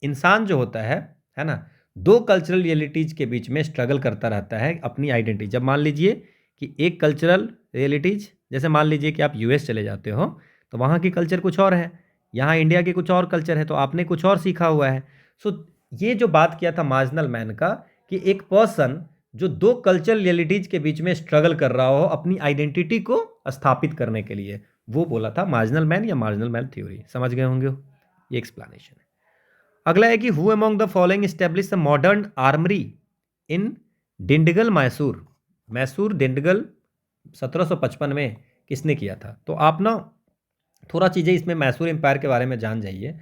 इंसान जो होता है ना, दो कल्चरल रियलिटीज़ के बीच में स्ट्रगल करता रहता है अपनी आइडेंटिटी। जब मान लीजिए कि एक कल्चरल रियलिटीज़, जैसे मान लीजिए कि आप यूएस चले जाते हो तो वहाँ की कल्चर कुछ और है, यहाँ इंडिया के कुछ और कल्चर है, तो आपने कुछ और सीखा हुआ है। सो ये जो बात किया था मार्जिनल मैन का, कि एक पर्सन जो दो कल्चरल रियलिटीज़ के बीच में स्ट्रगल कर रहा हो अपनी आइडेंटिटी को स्थापित करने के लिए, वो बोला था मार्जिनल मैन या मार्जिनल मैन थ्योरी। समझ गए होंगे, ये एक्सप्लेनेशन है। अगला है कि who among the following establish a modern armory in Dindigul Mysore. Mysore Dindigul 1755 में किसने किया था? तो आप ना थोड़ा चीज़ें इसमें मैसूर एम्पायर के बारे में जान जाइए।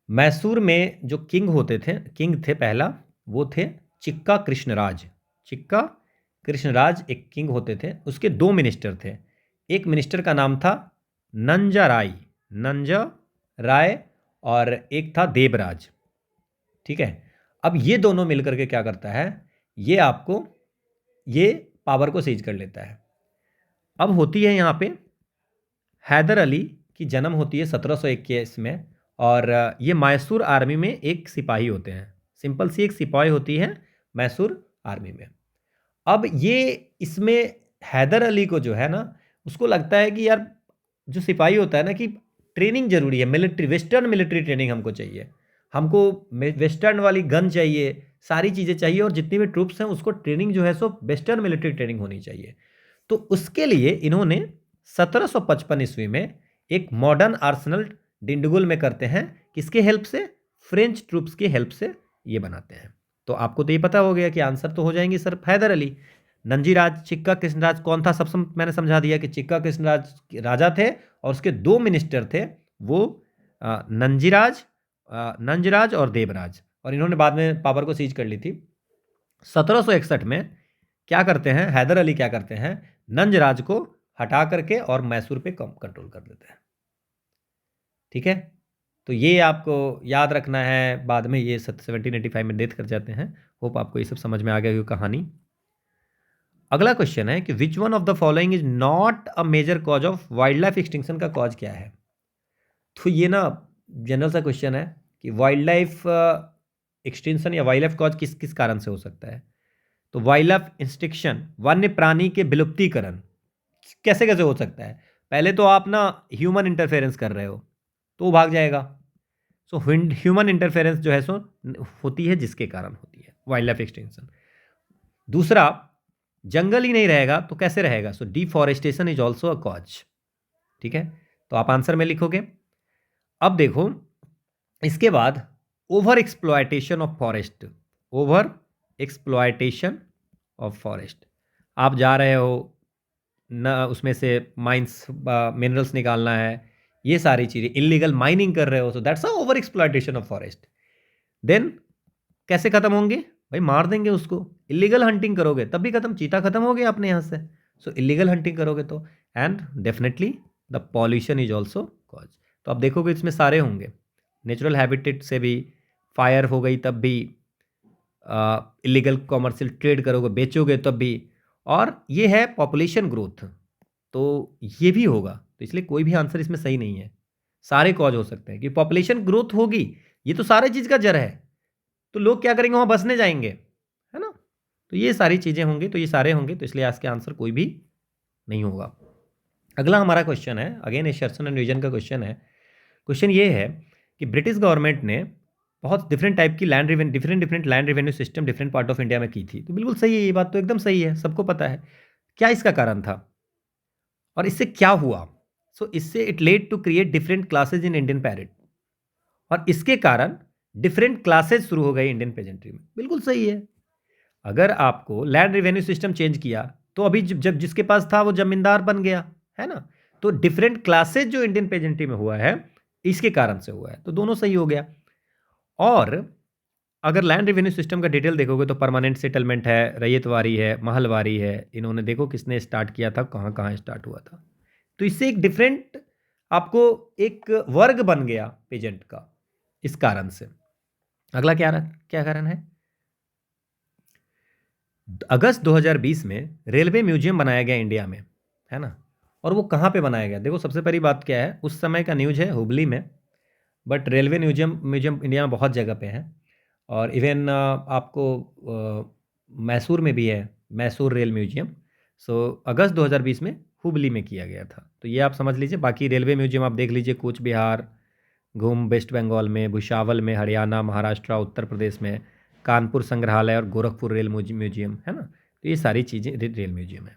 मैसूर में जो किंग थे पहला, वो थे चिक्का कृष्णराज। चिक्का कृष्णराज एक किंग होते थे, उसके दो मिनिस्टर थे। एक मिनिस्टर का नाम था नंजा राय और एक था देवराज। ठीक है, अब ये दोनों मिलकर के क्या करता है, ये आपको ये पावर को सीज कर लेता है। अब होती है यहाँ पे हैदर अली की जन्म होती है 1721 में, और ये मैसूर आर्मी में एक सिपाही होते हैं। सिंपल सी एक सिपाही होती है मैसूर आर्मी में। अब ये इसमें हैदर अली को जो है ना, उसको लगता है कि यार जो सिपाही होता है ना, कि ट्रेनिंग जरूरी है, मिलिट्री वेस्टर्न मिलिट्री ट्रेनिंग हमको चाहिए, हमको वेस्टर्न वाली गन चाहिए, सारी चीज़ें चाहिए, और जितनी भी ट्रूप्स हैं उसको ट्रेनिंग जो है सो वेस्टर्न मिलिट्री ट्रेनिंग होनी चाहिए। तो उसके लिए इन्होंने 1755 ईस्वी में एक मॉडर्न आर्सनल डिंडगुल में करते हैं। किसके हेल्प से? फ्रेंच ट्रूप्स की हेल्प से ये बनाते हैं। तो आपको तो ये पता हो गया कि आंसर तो हो जाएंगे सर हैदर अली। नंजीराज, चिक्का कृष्णराज कौन था? सब मैंने समझा दिया कि चिक्का कृष्णराज राजा थे और उसके दो मिनिस्टर थे, वो नंजराज और देवराज, और इन्होंने बाद में पावर को सीज कर ली थी। 1761 में क्या करते हैं हैदर अली, क्या करते हैं, नंजराज को हटा करके और मैसूर पे कम कंट्रोल कर देते हैं। ठीक है, तो ये आपको याद रखना है, बाद में ये 1785 में डेथ कर जाते हैं। होप आपको ये सब समझ में आ गया कहानी। अगला क्वेश्चन है कि which one of the following is not a major cause of wild life extinction का कॉज क्या है? तो ये ना जनरल सा क्वेश्चन है कि वाइल्ड लाइफ एक्सटिंक्शन या वाइल्ड लाइफ कॉज किस किस कारण से हो सकता है। तो वाइल्ड लाइफ एक्सटिंक्शन, वन्य प्राणी के विलुप्तीकरण, कैसे कैसे हो सकता है? पहले तो आप ना ह्यूमन इंटरफेरेंस कर रहे हो तो वो भाग जाएगा। सो ह्यूमन इंटरफेरेंस जो है सो होती है, जिसके कारण होती है वाइल्ड लाइफ एक्सटिंक्शन। दूसरा, जंगल ही नहीं रहेगा तो कैसे रहेगा? So deforestation is also a cause. ठीक है, तो आप आंसर में लिखोगे। अब देखो इसके बाद over exploitation of forest, over exploitation of forest. आप जा रहे हो न, उसमें से माइंस मिनरल्स निकालना है, ये सारी चीज़ें, इलीगल माइनिंग कर रहे हो, so that's a over exploitation of forest. Then कैसे खत्म होंगे भाई? मार देंगे उसको। इलीगल हंटिंग करोगे तब भी खत्म, चीता खत्म हो गया अपने यहाँ से। सो इलीगल हंटिंग करोगे तो, and definitely the pollution is also cause. तो आप देखोगे इसमें सारे होंगे, नेचुरल हैबिटेट से भी, फायर हो गई तब भी, इलीगल कॉमर्शियल ट्रेड करोगे बेचोगे तब भी, और ये है पॉपुलेशन ग्रोथ, तो ये भी होगा। तो इसलिए कोई भी आंसर इसमें सही नहीं है, सारे कॉज हो सकते हैं कि पॉपुलेशन ग्रोथ होगी, ये तो सारे चीज़ का जड़ है, तो लोग क्या करेंगे, वहाँ बसने जाएंगे, है ना। तो ये सारी चीज़ें होंगी, तो ये सारे होंगे, तो इसलिए आज के आंसर कोई भी नहीं होगा। अगला हमारा क्वेश्चन है, अगेन एशर्सन एंड विजन का क्वेश्चन है। क्वेश्चन ये है कि ब्रिटिश गवर्नमेंट ने बहुत डिफरेंट टाइप की different land revenue system different part of India में की थी। तो बिल्कुल सही है, ये बात तो एकदम सही है, सबको पता है। क्या इसका कारण था? और इससे क्या हुआ? सो इससे it led to create different classes in Indian parade, और इसके कारण डिफरेंट क्लासेज शुरू हो गई इंडियन पेजेंट्री में। बिल्कुल सही है। अगर आपको लैंड रेवेन्यू सिस्टम चेंज किया तो अभी जब जिसके पास था वो जमींदार बन गया, है ना? तो डिफरेंट क्लासेज जो इंडियन पेजेंट्री में हुआ है, इसके कारण से हुआ है, तो दोनों सही हो गया। और अगर लैंड रेवेन्यू सिस्टम का डिटेल देखोगे तो परमानेंट सेटलमेंट है, रैयतवारी है, महलवारी है। इन्होंने देखो किसने स्टार्ट किया था, कहाँ कहाँ स्टार्ट हुआ था। तो इससे एक डिफरेंट आपको एक वर्ग बन गया पेजेंट का, इस कारण से। अगला क्या कारण है? अगस्त 2020 में रेलवे म्यूजियम बनाया गया इंडिया में, है ना? और वो कहाँ पे बनाया गया? देखो सबसे पहली बात क्या है, उस समय का न्यूज़ है हुबली में, but railway museum museum India में बहुत जगह पे है। और इवन आपको मैसूर में भी है, मैसूर रेल म्यूजियम। सो अगस्त 2020 में हुबली में किया गया था, तो ये आप समझ लीजिए। बाकी रेलवे म्यूजियम आप देख लीजिए, कूच बिहार, घूम वेस्ट बंगाल में, भुसावल में, हरियाणा, महाराष्ट्र, उत्तर प्रदेश में, कानपुर संग्रहालय और गोरखपुर रेल म्यूजियम, है ना? तो ये सारी चीज़ें रेल म्यूजियम है।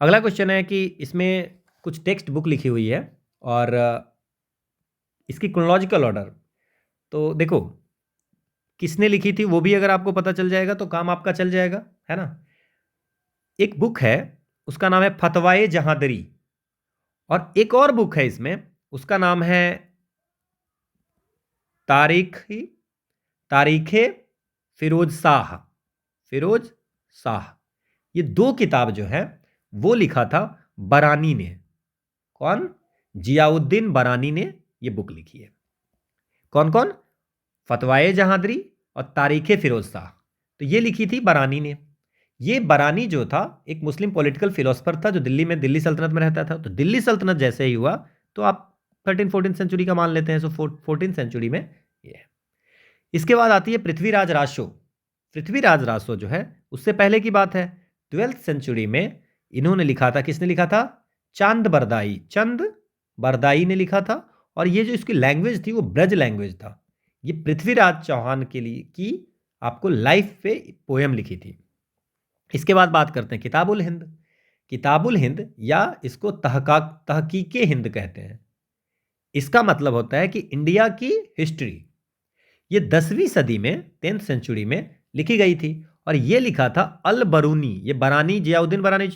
अगला क्वेश्चन है कि इसमें कुछ टेक्स्ट बुक लिखी हुई है और इसकी क्रोनोलॉजिकल ऑर्डर, तो देखो किसने लिखी थी वो भी अगर आपको पता चल जाएगा तो काम आपका चल जाएगा, है ना? एक बुक है, उसका नाम है फतवाए जहांदरी, और एक और बुक है इसमें, उसका नाम है तारीखी तारीखे फिरोज शाह। फिरोज शाह, ये दो किताब जो है वो लिखा था बरानी ने। कौन? जियाउद्दीन बरानी ने ये बुक लिखी है। कौन कौन? फतवाए जहांदरी और तारीखे फिरोज शाह, तो ये लिखी थी बरानी ने। ये बरानी जो था एक मुस्लिम पॉलिटिकल फिलोसफर था जो दिल्ली में, दिल्ली सल्तनत में रहता था। तो दिल्ली सल्तनत जैसे ही हुआ तो आप 13-14 सेंचुरी का मान लेते हैं, सो 14 सेंचुरी में ये है। इसके बाद आती है पृथ्वीराज राजो। पृथ्वीराज राजो जो है उससे पहले की बात है, 12th सेंचुरी में इन्होंने लिखा था। किसने लिखा था? चंद बरदाई, चंद बरदाई ने लिखा था। और ये जो इसकी लैंग्वेज थी वो ब्रज लैंग्वेज था। ये पृथ्वीराज चौहान के लिए की आपको लाइफ पे पोएम लिखी थी। इसके बाद बात करते हैं किताबुल हिंद। किताबुल हिंद या इसको तहकीके हिंद कहते हैं। इसका मतलब होता है कि इंडिया की हिस्ट्री। ये 10वीं सदी में, 10th सेंचुरी में लिखी गई थी। और ये लिखा था अल बरूनी। ये बरानी, जियाउद्दीन बरानी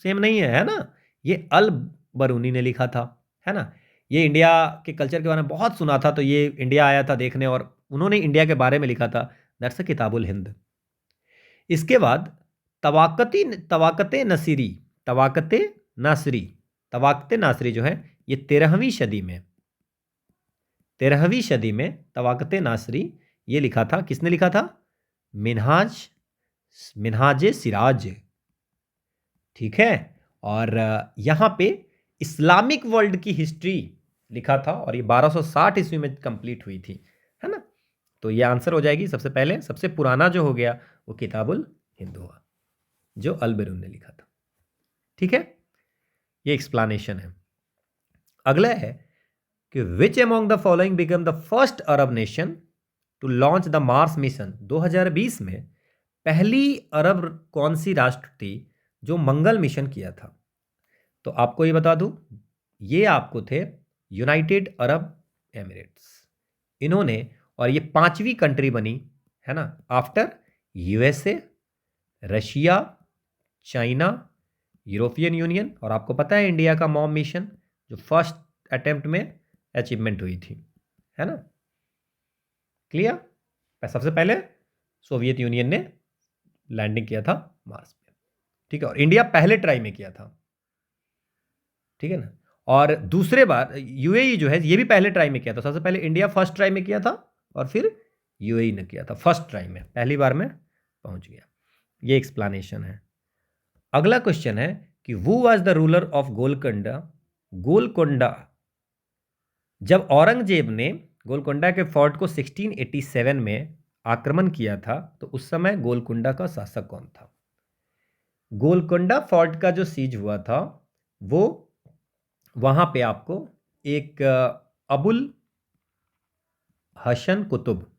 सेम नहीं है, है ना? ये अल बरूनी ने लिखा था, है ना? ये इंडिया के कल्चर के बारे में बहुत सुना था, तो ये इंडिया आया था देखने और उन्होंने इंडिया के बारे में लिखा था। दैट्स किताबुल हिंद। इसके बाद तवाकते नसीरी, तवाकते नासरी, तवाकते नासरी जो है ये 13वीं सदी में, 13वीं सदी में तवाकते नासरी ये लिखा था। किसने लिखा था? मिनहाज, मिनहाजे सिराज, ठीक है? और यहाँ पे इस्लामिक वर्ल्ड की हिस्ट्री लिखा था और ये 1260 ईस्वी में कंप्लीट हुई थी, है ना? तो ये आंसर हो जाएगी सबसे पहले। सबसे पुराना जो हो गया वो किताबुल हिंद हुआ, जो अल बेरून ने लिखा था, ठीक है? ये एक्सप्लेनेशन है। अगला है कि which among the following become the first Arab nation to launch the Mars mission. 2020 में पहली अरब कौन सी राष्ट्र थी जो मंगल मिशन किया था? तो आपको ये बता दूं, ये आपको थे यूनाइटेड अरब एमिरेट्स। इन्होंने, और ये 5वीं कंट्री बनी, है ना, after USA, Russia, China, European union. और आपको पता है इंडिया का मॉम मिशन जो फर्स्ट अटेम्प्ट में अचीवमेंट हुई थी, है ना? क्लियर? सबसे पहले सोवियत यूनियन ने लैंडिंग किया था मार्स पे, ठीक है? और इंडिया पहले ट्राई में किया था, ठीक है ना? और दूसरे बार यूएई जो है ये भी पहले ट्राई में किया था। सबसे पहले इंडिया फर्स्ट ट्राई में किया था और फिर यूएई ने किया था फर्स्ट ट्राई में, पहली बार में पहुंच गया। ये एक्सप्लेनेशन है। अगला क्वेश्चन है कि who was the ruler of Golconda. Golconda, जब औरंगजेब ने गोलकोंडा के फोर्ट को 1687 में आक्रमण किया था तो उस समय गोलकोंडा का शासक कौन था? गोलकोंडा फोर्ट का जो सीज हुआ था वो, वहां पे आपको एक Abul Hasan Qutb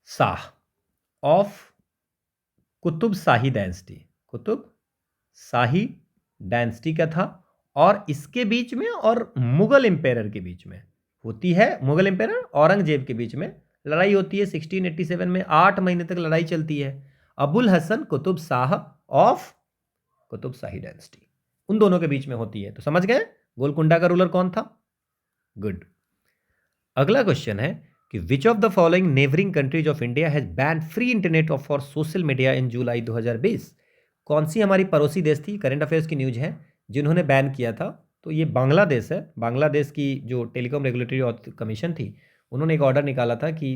Shah of Qutb Shahi dynasty, Qutb Shahi dynasty का था, और इसके बीच में और मुगल एम्पायर के बीच में होती है, मुगल एम्पायर औरंगजेब के बीच में लड़ाई होती है 1687 में, 8 महीने तक लड़ाई चलती है। अबुल हसन कुतुब शाह ऑफ कुतुब शाही डायनेस्टी, उन दोनों के बीच में होती है। तो समझ गए गोलकुंडा का रूलर कौन था? गुड। अगला क्वेश्चन है कि which of the following neighbouring countries of India has ban free internet off for social media in July 2020? कौन सी हमारी पड़ोसी देश थी, करंट अफेयर्स की न्यूज है, जिन्होंने बैन किया था? तो ये बांग्लादेश है। बांग्लादेश की जो टेलीकॉम रेगुलेटरी कमीशन थी, उन्होंने एक ऑर्डर निकाला था कि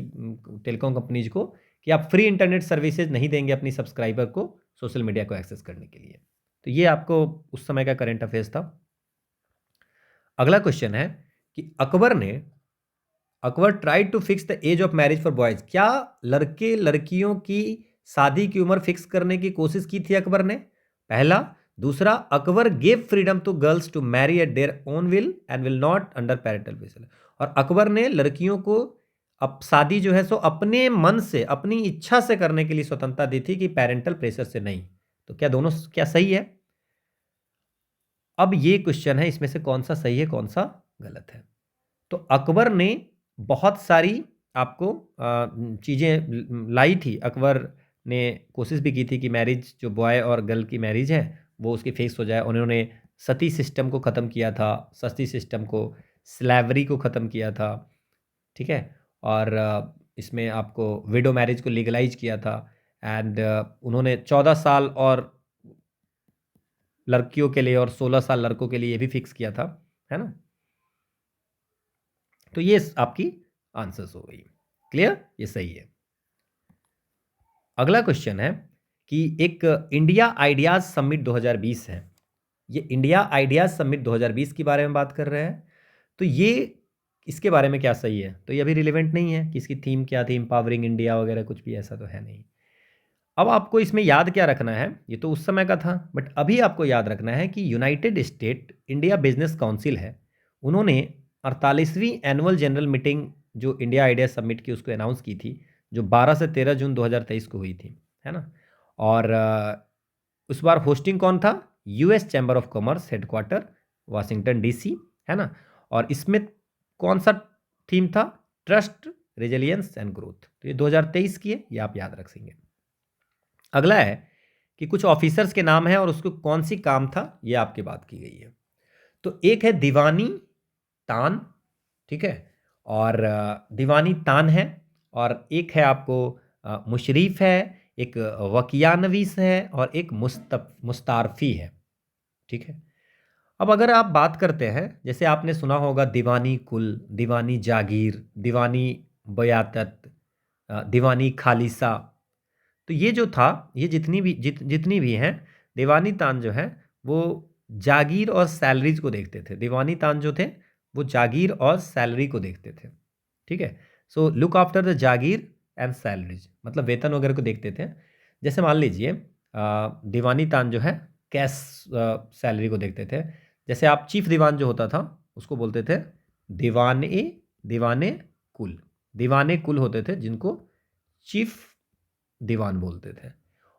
टेलीकॉम कंपनीज को कि आप फ्री इंटरनेट सर्विसेज नहीं देंगे अपनी सब्सक्राइबर को सोशल मीडिया को एक्सेस करने के लिए। तो ये आपको उस समय का करंट अफेयर्स था। अगला क्वेश्चन है कि Akbar tried to fix the age of marriage for boys. क्या लड़के लड़कियों की शादी की उम्र फिक्स करने की कोशिश की थी अकबर ने? पहला। दूसरा, Akbar gave freedom to girls to marry at their own will and will not under parental pressure. और अकबर ने लड़कियों को अब शादी जो है सो अपने मन से, अपनी इच्छा से करने के लिए स्वतंत्रता दी थी कि पेरेंटल प्रेशर से नहीं। तो क्या दोनों क्या सही है? अब ये क्वेश्चन है, इसमें से कौन सा सही है कौन सा गलत है? तो अकबर ने बहुत सारी आपको चीज़ें लाई थी। अकबर ने कोशिश भी की थी कि मैरिज जो बॉय और गर्ल की मैरिज है वो उसकी फिक्स हो जाए। उन्होंने सती सिस्टम को ख़त्म किया था, सती सिस्टम को, स्लेवरी को ख़त्म किया था, ठीक है। और इसमें आपको विडो मैरिज को लीगलाइज किया था। एंड उन्होंने 14 साल और लड़कियों के लिए और 16 साल लड़कों के लिए ये भी फिक्स किया था, है ना। तो ये आपकी आंसर्स हो गई। क्लियर? ये सही है। अगला क्वेश्चन है कि एक इंडिया आइडियाज समिट 2020 है। ये इंडिया आइडियाज समिट 2020 के बारे में बात कर रहे हैं। तो ये इसके बारे में क्या सही है? तो ये अभी रिलेवेंट नहीं है कि इसकी थीम क्या थी, एम्पावरिंग इंडिया वगैरह, कुछ भी ऐसा तो है नहीं। अब आपको इसमें याद क्या रखना है, ये तो उस समय का था, बट अभी आपको याद रखना है कि United state India business council है, उन्होंने 48वीं एनुअल जनरल मीटिंग जो इंडिया आइडिया समिट की उसको अनाउंस की थी, जो 12 से 13 जून 2023 को हुई थी, है ना। और उस बार होस्टिंग कौन था? US chamber of commerce headquarter Washington DC, है ना। और इसमें कौन सा थीम था? Trust, resilience and growth. तो ये 2023 की है, ये आप याद रख सकेंगे। अगला है कि कुछ ऑफिसर्स के नाम है और उसको कौन सी काम था, ये आपकी बात की गई है। तो एक है दीवानी तान, ठीक है, और दीवानी तान है। और एक है आपको मुशरीफ है, एक वकियानवीस है, और एक मुस्तारफी है, ठीक है। अब अगर आप बात करते हैं, जैसे आपने सुना होगा दीवानी कुल, दीवानी जागीर, दीवानी बयातत, दीवानी खालिसा। तो ये जो था, ये जितनी भी हैं, दीवानी तान जो है वो जागीर और सैलरीज को देखते थे। दीवानी तान जो थे वो जागीर और सैलरी को देखते थे, ठीक है। So look after the Jagir and salaries, मतलब वेतन वगैरह को देखते थे। जैसे मान लीजिए दीवानी तान जो है कैश सैलरी को देखते थे। जैसे आप चीफ दीवान जो होता था उसको बोलते थे दीवाने कुल। दीवाने कुल होते थे जिनको चीफ दीवान बोलते थे,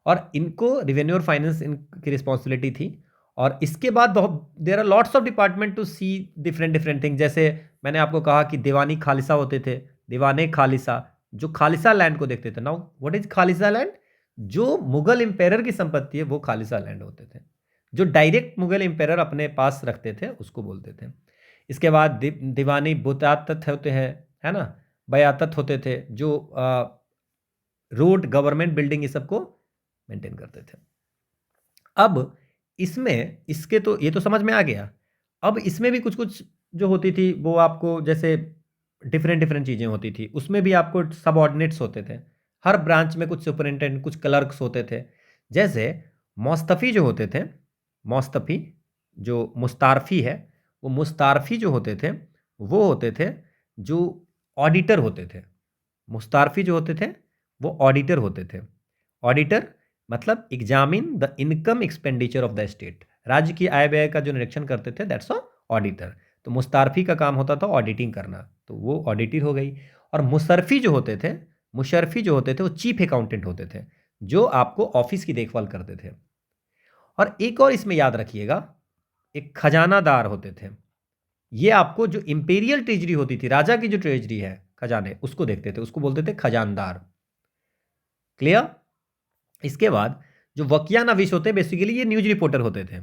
और इनको रेवेन्यू और फाइनेंस इनकी रिस्पॉन्सिबिलिटी थी। और इसके बाद there are lots of department to see different different thing. जैसे मैंने आपको कहा कि दीवानी खालिसा होते थे, दीवाने खालिसा जो खालिसा लैंड को देखते थे। Now what is khalisa land? जो मुगल एम्पायर की संपत्ति है वो खालिसा लैंड होते थे। जो डायरेक्ट मुगल एम्पायर अपने पास रखते थे उसको बोलते थे। इसके बाद दीवानी बुतातत होते हैं, है ना, बयातत होते थे, जो रोड, गवर्नमेंट बिल्डिंग, ये सबको मेंटेन करते थे। अब इसमें इसके तो ये तो समझ में आ गया। अब इसमें भी कुछ कुछ जो होती थी वो आपको, जैसे डिफरेंट डिफरेंट चीज़ें होती थी, उसमें भी आपको सबऑर्डिनेट्स होते थे। हर ब्रांच में कुछ सुपरिटेंडेंट, कुछ क्लर्क्स होते थे। जैसे मौस्तफ़ी जो होते थे, मौस्तफ़ी जो मुस्तारफी है, वो मुस्तारफी जो होते थे वो होते थे जो ऑडिटर होते थे। मुस्तारफी जो होते थे वो ऑडिटर होते थे। ऑडिटर मतलब examine the income expenditure of the state, राज्य की आय व्यय का जो निरीक्षण करते थे, दैट्स अ ऑडिटर। तो मुस्तारफी का काम होता था ऑडिटिंग करना, तो वो ऑडिटर हो गई। और मुशर्फी जो होते थे, मुशर्फी जो होते थे वो चीफ अकाउंटेंट होते थे, जो आपको ऑफिस की देखभाल करते थे। और एक और इसमें याद रखिएगा, एक खजानादार होते थे। ये आपको जो इंपीरियल ट्रेजरी होती थी, राजा की जो ट्रेजरी है, खजाने, उसको देखते थे, उसको बोलते थे खजानदार। क्लियर? इसके बाद जो वकिया नवीश होते हैं, बेसिकली ये न्यूज रिपोर्टर होते थे।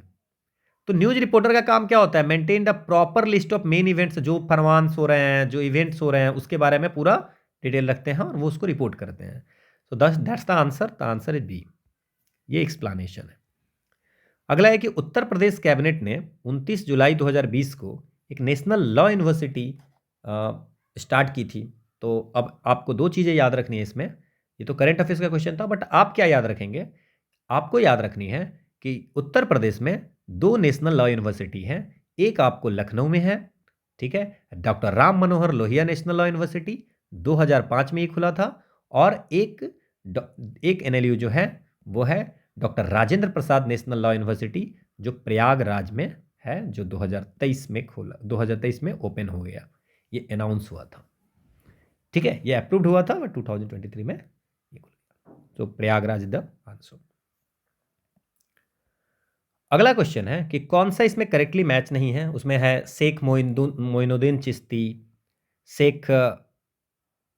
तो न्यूज रिपोर्टर का काम क्या होता है? Maintain the proper list of main events, जो फरमान हो रहे हैं, जो इवेंट्स हो रहे हैं, उसके बारे में पूरा डिटेल रखते हैं और वो उसको रिपोर्ट करते हैं। So that's the answer is B. ये एक्सप्लेनेशन है। अगला है कि उत्तर प्रदेश कैबिनेट ने 29 जुलाई 2020 को एक नेशनल लॉ यूनिवर्सिटी स्टार्ट की थी। तो अब आपको दो चीज़ें याद रखनी है इसमें। ये तो करंट अफेयर्स का क्वेश्चन था, बट आप क्या याद रखेंगे? आपको याद रखनी है कि उत्तर प्रदेश में दो नेशनल लॉ यूनिवर्सिटी हैं। एक आपको लखनऊ में है, ठीक है, doctor Ram Manohar Lohia national law university, 2005 में ही खुला था। और एक एनएलयू जो है वो है doctor Rajendra Prasad national law university, जो प्रयागराज में है, जो 2023 में खोला, 2023 में ओपन हो गया। ये अनाउंस हुआ था, ठीक है, ये अप्रूव्ड हुआ था, बट 2023 में ये खुल गया। तो प्रयागराज द आंसर। अगला क्वेश्चन है कि कौन सा इसमें करेक्टली मैच नहीं है। उसमें है शेख मोइनुद्दीन चिश्ती, शेख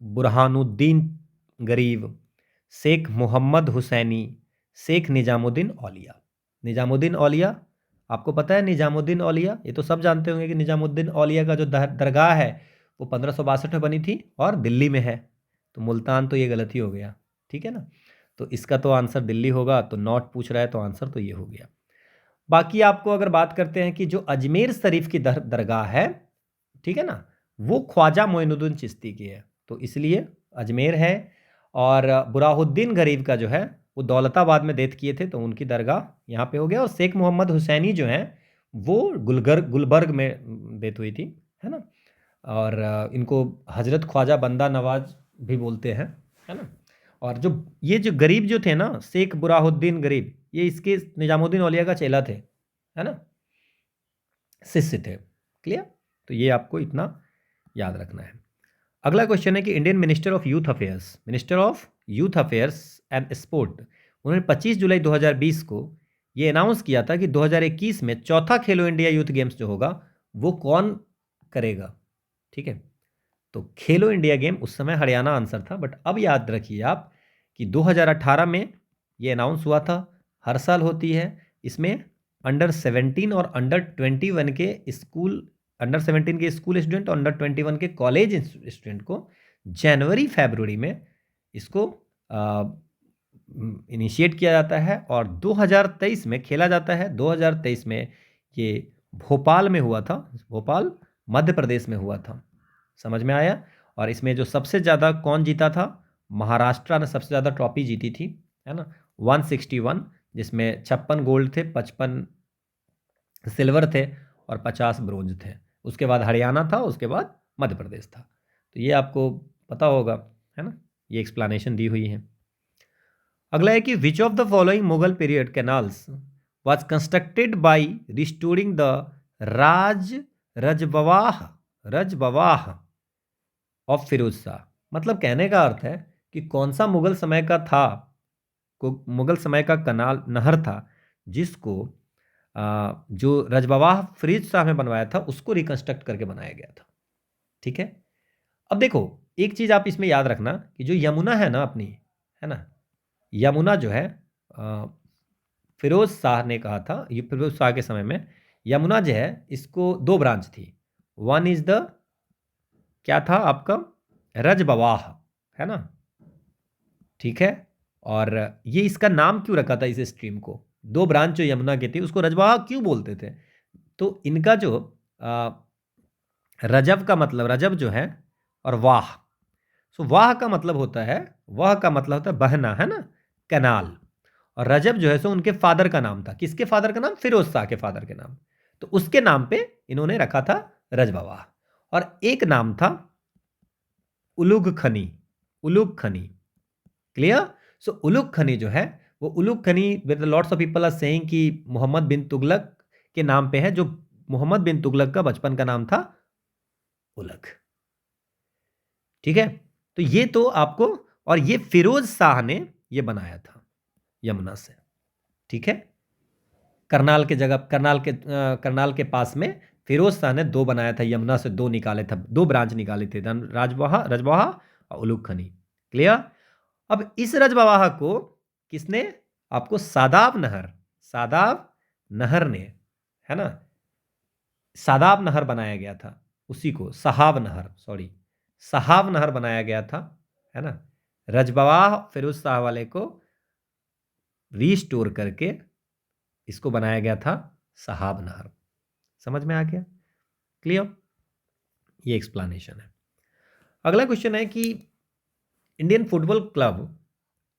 बुरहानुद्दीन गरीब, शेख मोहम्मद हुसैनी, शेख निजामुद्दीन औलिया। निजामुद्दीन औलिया, आपको पता है निजामुद्दीन औलिया? ये तो सब जानते होंगे कि निजामुद्दीन औलिया का जो दरगाह है वो 1562 में बनी थी और दिल्ली में है। तो मुल्तान, तो ये गलती हो गया, ठीक है ना। तो इसका तो आंसर दिल्ली होगा, तो नॉट पूछ रहा है, तो आंसर तो ये हो गया। बाकी आपको अगर बात करते हैं कि जो अजमेर शरीफ की दरगाह है, ठीक है ना, वो ख्वाजा मोइनुद्दीन चिश्ती की है, तो इसलिए अजमेर है। और बुरहानुद्दीन गरीब का जो है वो दौलताबाद में डेथ किए थे, तो उनकी दरगाह यहाँ पे हो गया। और शेख मोहम्मद हुसैनी जो हैं वो गुलबर्ग में डेथ हुई थी, है ना। और इनको हजरत ख्वाजा बंदा नवाज भी बोलते हैं, है ना। और जो ये जो गरीब जो थे ना, शेख बुरहानुद्दीन गरीब, ये इसके निजामुद्दीन औलिया का चेला थे, है ना, शिष्य थे। क्लियर? तो ये आपको इतना याद रखना है। अगला क्वेश्चन है कि Indian minister of youth affairs and sport, उन्होंने 25 जुलाई 2020 को ये अनाउंस किया था कि 2021 में चौथा खेलो इंडिया यूथ गेम्स जो होगा वो कौन करेगा, ठीक है। तो खेलो इंडिया गेम उस समय हरियाणा आंसर था, बट अब याद रखिए आप कि 2018 में ये अनाउंस हुआ था। हर साल होती है। इसमें अंडर 17 और अंडर 21 के स्कूल, अंडर 17 के स्कूल स्टूडेंट और अंडर 21 के कॉलेज स्टूडेंट को जनवरी फरवरी में इसको इनिशिएट किया जाता है और 2023 में खेला जाता है। 2023 में ये भोपाल में हुआ था, भोपाल मध्य प्रदेश में हुआ था। समझ में आया? और इसमें जो सबसे ज़्यादा कौन जीता था? महाराष्ट्र ने सबसे ज़्यादा ट्रॉफी जीती थी, है ना, 161, जिसमें 56 गोल्ड थे, 55 सिल्वर थे और 50 ब्रोंज थे। उसके बाद हरियाणा था, उसके बाद मध्य प्रदेश था। तो ये आपको पता होगा, है ना, ये एक्सप्लेनेशन दी हुई है। अगला है कि which of the following Mughal period canals was constructed by restoring the Rajbaha of Firoz Shah. मतलब कहने का अर्थ है कि कौन सा मुगल समय का था, मुगल समय का कनाल, नहर था, जिसको जो रजबवाह फिरोज शाह में बनवाया था उसको रिकंस्ट्रक्ट करके बनाया गया था, ठीक है। अब देखो एक चीज आप इसमें याद रखना कि जो यमुना है ना अपनी, है ना, यमुना जो है फिरोज शाह ने कहा था, ये फिरोज शाह के समय में यमुना जो है इसको दो ब्रांच थी। वन इज द क्या था आपका रजबवाह, है ना, ठीक है। और ये इसका नाम क्यों रखा था इस स्ट्रीम को? दो ब्रांच जो यमुना की थी उसको रजबवाह क्यों बोलते थे? तो इनका जो रजब का मतलब, रजब जो है, और वाह, सो वाह का मतलब होता है, वाह का मतलब होता है बहना, है ना, कैनाल। और रजब जो है सो उनके फादर का नाम था। किसके फादर का नाम? फिरोज शाह के फादर के नाम। तो उसके नाम पे इन्होंने रखा था रजबवाह। और एक नाम था उलुग खनी, उलुग खनी। क्लियर? सो उलुग खनी जो है वो Ulugh Khani, with lots of people are saying कि मोहम्मद बिन तुगलक के नाम पे है, जो मोहम्मद बिन तुगलक का बचपन का नाम था उलग, ठीक है। तो ये तो आपको, और ये फिरोज शाह ने ये बनाया था यमुना से, ठीक है। करनाल के जगह करनाल के पास में फिरोज शाह ने 2 बनाया था, यमुना से 2 निकाले थे, 2 ब्रांच निकाले थे, राजवाहा रजवाहा और उलूक खनी। क्लियर। अब इस रजवाहा को किसने, आपको सादाब नहर ने, है ना, सादाब नहर बनाया गया था, उसी को सहाब नहर बनाया गया था, है ना। रजवाहा फिरोज शाह वाले को रीस्टोर करके इसको बनाया गया था सहाब नहर। समझ में आ गया? क्लियर। ये एक्सप्लेनेशन है। अगला क्वेश्चन है कि Indian football club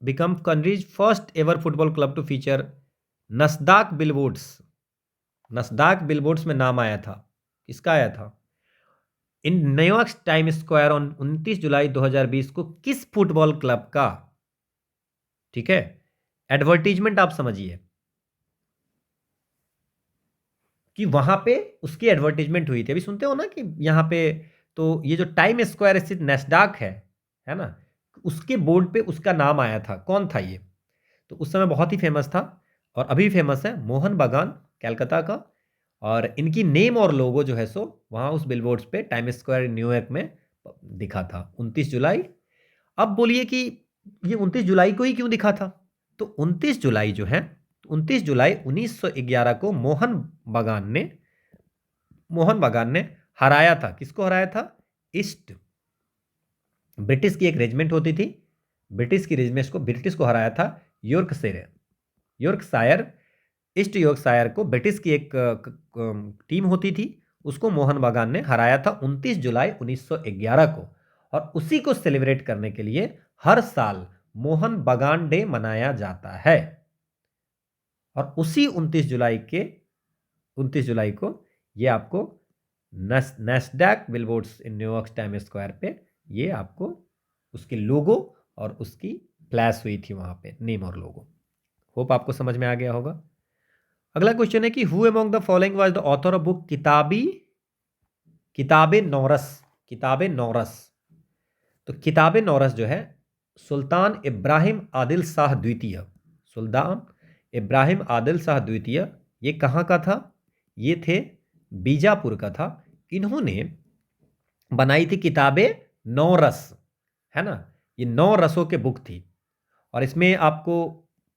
become country's first ever football club to feature Nasdaq billboards में नाम आया था, किसका आया था? In New York time square on 29 July 2020 को किस फुटबॉल क्लब का, ठीक है, एडवर्टीजमेंट आप समझिए कि वहां पे उसकी एडवर्टीजमेंट हुई थी। अभी सुनते हो ना कि यहां पे, तो ये जो टाइम स्क्वायर स्थित नैस्डैक है ना, उसके बोर्ड पे उसका नाम आया था। कौन था ये? तो उस समय बहुत ही फेमस था और अभी फेमस है, मोहन बागान कैलकाता का। और इनकी नेम और लोगो जो है सो वहाँ उस बिलबोर्ड्स पे टाइम स्क्वायर न्यूयॉर्क में दिखा था 29 जुलाई। अब बोलिए कि ये 29 जुलाई को ही क्यों दिखा था? तो 29 जुलाई जो है, 29 जुलाई 1911 को मोहन बागान ने हराया था। किसको हराया था? ईस्ट ब्रिटिश की एक रेजिमेंट होती थी, ब्रिटिश को हराया था ईस्ट यॉर्कशायर को ब्रिटिश की एक टीम होती थी, उसको मोहन बागान ने हराया था 29 जुलाई 1911 को। और उसी को सेलिब्रेट करने के लिए हर साल मोहन बागान डे मनाया जाता है। और उसी 29 जुलाई को ये आपको नैस्डैक बिलबोर्ड्स इन न्यूयॉर्क टाइम स्क्वायर पे ये आपको उसके लोगो और उसकी फ्लैश हुई थी वहां पे, नेम और लोगो। होप आपको समझ में आ गया होगा। अगला क्वेश्चन है कि who among the following was the author of book किताबे नौरस। तो किताबे नौरस जो है सुल्तान इब्राहिम आदिल शाह द्वितीय, ये कहाँ का था? ये थे बीजापुर का था। इन्होंने बनाई थी किताबे नौरस, है ना। ये 9 रसों के बुक थी और इसमें आपको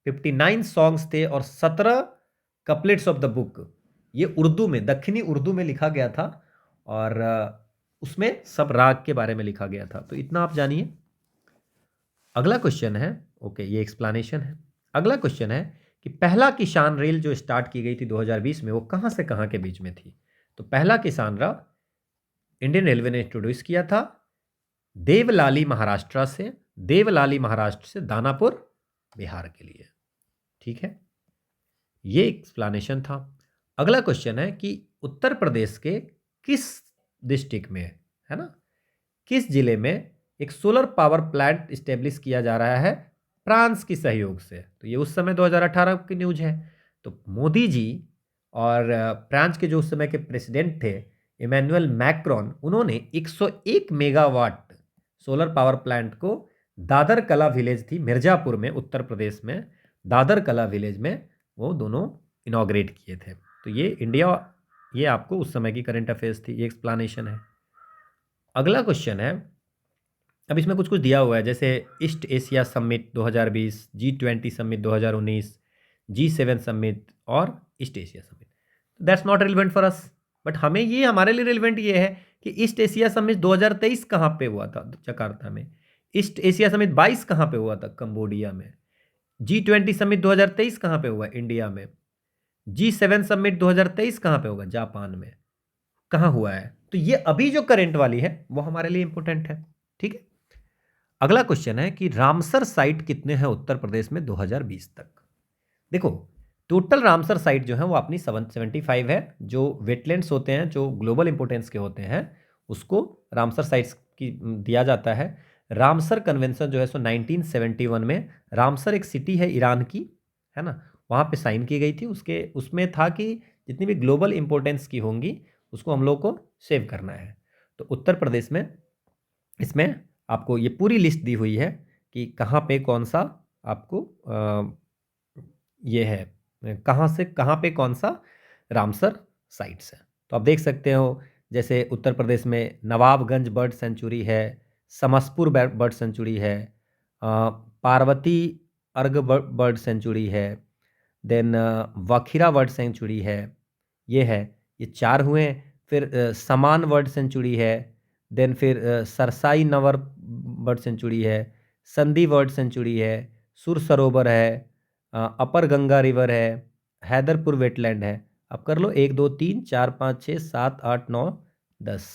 59 सॉन्ग्स थे और 17 कपलेट्स ऑफ द बुक ये उर्दू में, दक्षिणी उर्दू में लिखा गया था और उसमें सब राग के बारे में लिखा गया था। तो इतना आप जानिए। अगला क्वेश्चन है, ओके ये एक्सप्लेनेशन है। अगला क्वेश्चन है कि पहला किसान रेल जो स्टार्ट की गई थी 2020 में वो कहाँ से कहाँ के बीच में थी? तो पहला किसान रेल इंडियन रेलवे ने इंट्रोड्यूस किया था देवलाली महाराष्ट्र से दानापुर बिहार के लिए। ठीक है, ये एक्सप्लेनेशन था। अगला क्वेश्चन है कि उत्तर प्रदेश के किस डिस्ट्रिक्ट में, है ना, किस जिले में एक सोलर पावर प्लांट स्टेब्लिश किया जा रहा है फ्रांस की सहयोग से? तो ये उस समय 2018 की न्यूज है। तो मोदी जी और फ्रांस के जो उस समय के प्रेसिडेंट थे इमैनुअल मैक्रोन, उन्होंने 101 मेगावाट सोलर पावर प्लांट को दादर कला विलेज थी मिर्जापुर में, उत्तर प्रदेश में दादर कला विलेज में वो दोनों इनॉग्रेट किए थे। तो ये आपको उस समय की करंट अफेयर्स थी, ये एक्सप्लेनेशन है। अगला क्वेश्चन है, अब इसमें कुछ कुछ दिया हुआ है जैसे East Asia summit 2020, G20 summit 2019, G7 summit और East Asia summit. That's not relevant for us, but हमारे लिए रिलेवेंट ये है कि ईस्ट एशिया समिट 2023 कहाँ पे हुआ था? जकार्ता में। ईस्ट एशिया समिट 22 कहाँ पे हुआ था? कंबोडिया में। G20 समिट 2023 कहाँ पे हुआ? इंडिया में। G7 समिट 2023 कहाँ पे होगा? जापान में। कहाँ हुआ है? तो ये अभी जो करंट वाली है वो हमारे लिए इंपॉर्टेंट है। ठीक है, अगला क्वेश्चन है कि रामसर साइट कितने हैं उत्तर प्रदेश में 2020 तक? देखो, टोटल रामसर साइट जो है वो अपनी 775 है। जो वेटलैंड्स होते हैं जो ग्लोबल इंपोर्टेंस के होते हैं उसको रामसर साइट्स की दिया जाता है। रामसर कन्वेंशन जो है सो 1971 में, रामसर एक सिटी है ईरान की, है ना, वहाँ पे साइन की गई थी। उसमें था कि जितनी भी ग्लोबल इंपोर्टेंस की होंगी उसको हम लोग को सेव करना है। तो उत्तर प्रदेश में इसमें आपको ये पूरी लिस्ट दी हुई है कि कहाँ पे कौन सा आपको ये है कहाँ से कहाँ पे कौन सा रामसर साइट्स है। तो आप देख सकते हो जैसे उत्तर प्रदेश में नवाबगंज बर्ड सेंचुरी है, समसपुर बर्ड सेंचुरी है, पार्वती अर्ग बर्ड सेंचुरी है, देन वखीरा बर्ड सेंचुरी है, ये है, ये 4 हुए। फिर समान बर्ड सेंचुरी है, देन फिर सरसाई नवर बर्ड सेंचुरी है, संधि बर्ड सेंचुरी है, सुर सरोवर है, अपर गंगा रिवर है, हैदरपुर वेटलैंड है। अब कर लो 1 2 3 4 5 6 7 8 9 10,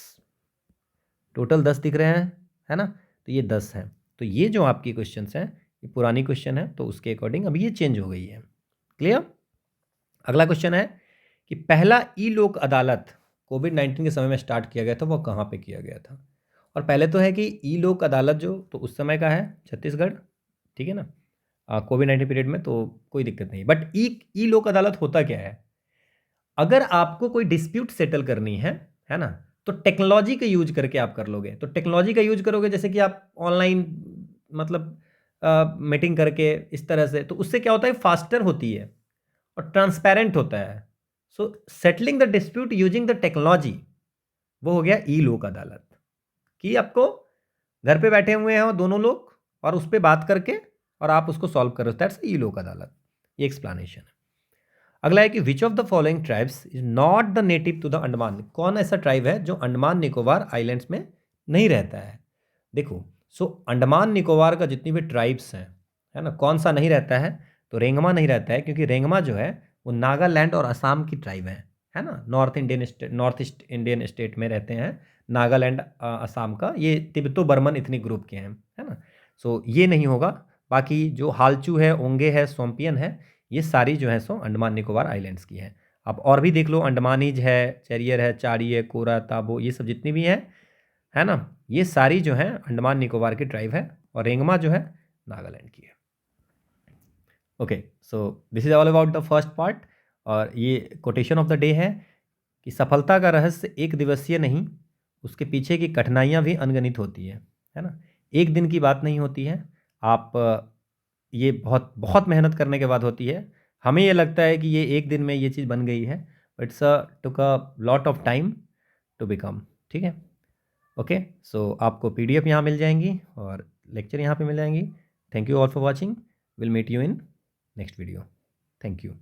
टोटल 10 दिख रहे हैं, है ना। तो ये 10 हैं। तो ये जो आपकी क्वेश्चन हैं ये पुरानी क्वेश्चन है, तो उसके अकॉर्डिंग अभी ये चेंज हो गई है। क्लियर। अगला क्वेश्चन है कि पहला ई लोक अदालत कोविड-19 के समय में स्टार्ट किया गया था, वो कहाँ पे किया गया था। और पहले तो है कि ई लोक अदालत जो तो उस समय का है छत्तीसगढ़, ठीक है ना। कोविड-19 पीरियड में तो कोई दिक्कत नहीं, बट ई लोक अदालत होता क्या है। अगर आपको कोई डिस्प्यूट सेटल करनी है ना, तो टेक्नोलॉजी का यूज करके आप कर लोगे। तो टेक्नोलॉजी का यूज करोगे जैसे कि आप ऑनलाइन मतलब मीटिंग करके इस तरह से, तो उससे क्या होता है, फास्टर होती है और ट्रांसपेरेंट होता है। So settling the dispute using the technology, वो हो गया ई लोक अदालत। कि आपको घर पे बैठे हुए हैं दोनों लोग और उस पर बात करके और आप उसको सॉल्व करो, दैट्स ई लोक अदालत। ये एक्सप्लेनेशन है। अगला है कि which of the following tribes is not the native to the Andaman. कौन ऐसा ट्राइब है जो अंडमान निकोबार आइलैंड्स में नहीं रहता है। देखो, सो अंडमान निकोबार का जितनी भी ट्राइब्स हैं, है ना, कौन सा नहीं रहता है, तो रेंगमा नहीं रहता है, क्योंकि रेंगमा जो है वो नागालैंड और असम की ट्राइब है ना, नॉर्थ ईस्ट इंडियन स्टेट में रहते हैं, नागालैंड असम का, ये तिब्बतो बर्मन इतनी ग्रुप के हैं, है ना। सो ये नहीं होगा। बाकी जो हालचू है, ओंगे है, सोम्पियन है, ये सारी जो है सो अंडमान निकोबार आइलैंड्स की है। आप और भी देख लो, अंडमानीज है, चेरियर है, चारी है, कोरा, ताबो, ये सब जितनी भी है ना, ये सारी जो है अंडमान निकोबार की ट्राइब है, और रेंगमा जो है नागालैंड की है। Okay, so this is all about the first part. और ये कोटेशन ऑफ द डे है कि सफलता का रहस्य एक दिवसीय नहीं, उसके पीछे की कठिनाइयाँ भी अनगिनत होती है ना। एक दिन की बात नहीं होती है। आप ये बहुत बहुत मेहनत करने के बाद होती है। हमें ये लगता है कि ये एक दिन में ये चीज़ बन गई है, but it's took a lot of time to become. ठीक है। ओके, सो आपको PDF यहाँ मिल जाएंगी और लेक्चर यहाँ पे मिल जाएंगी। Thank you all for watching. Will meet you in next video. Thank you.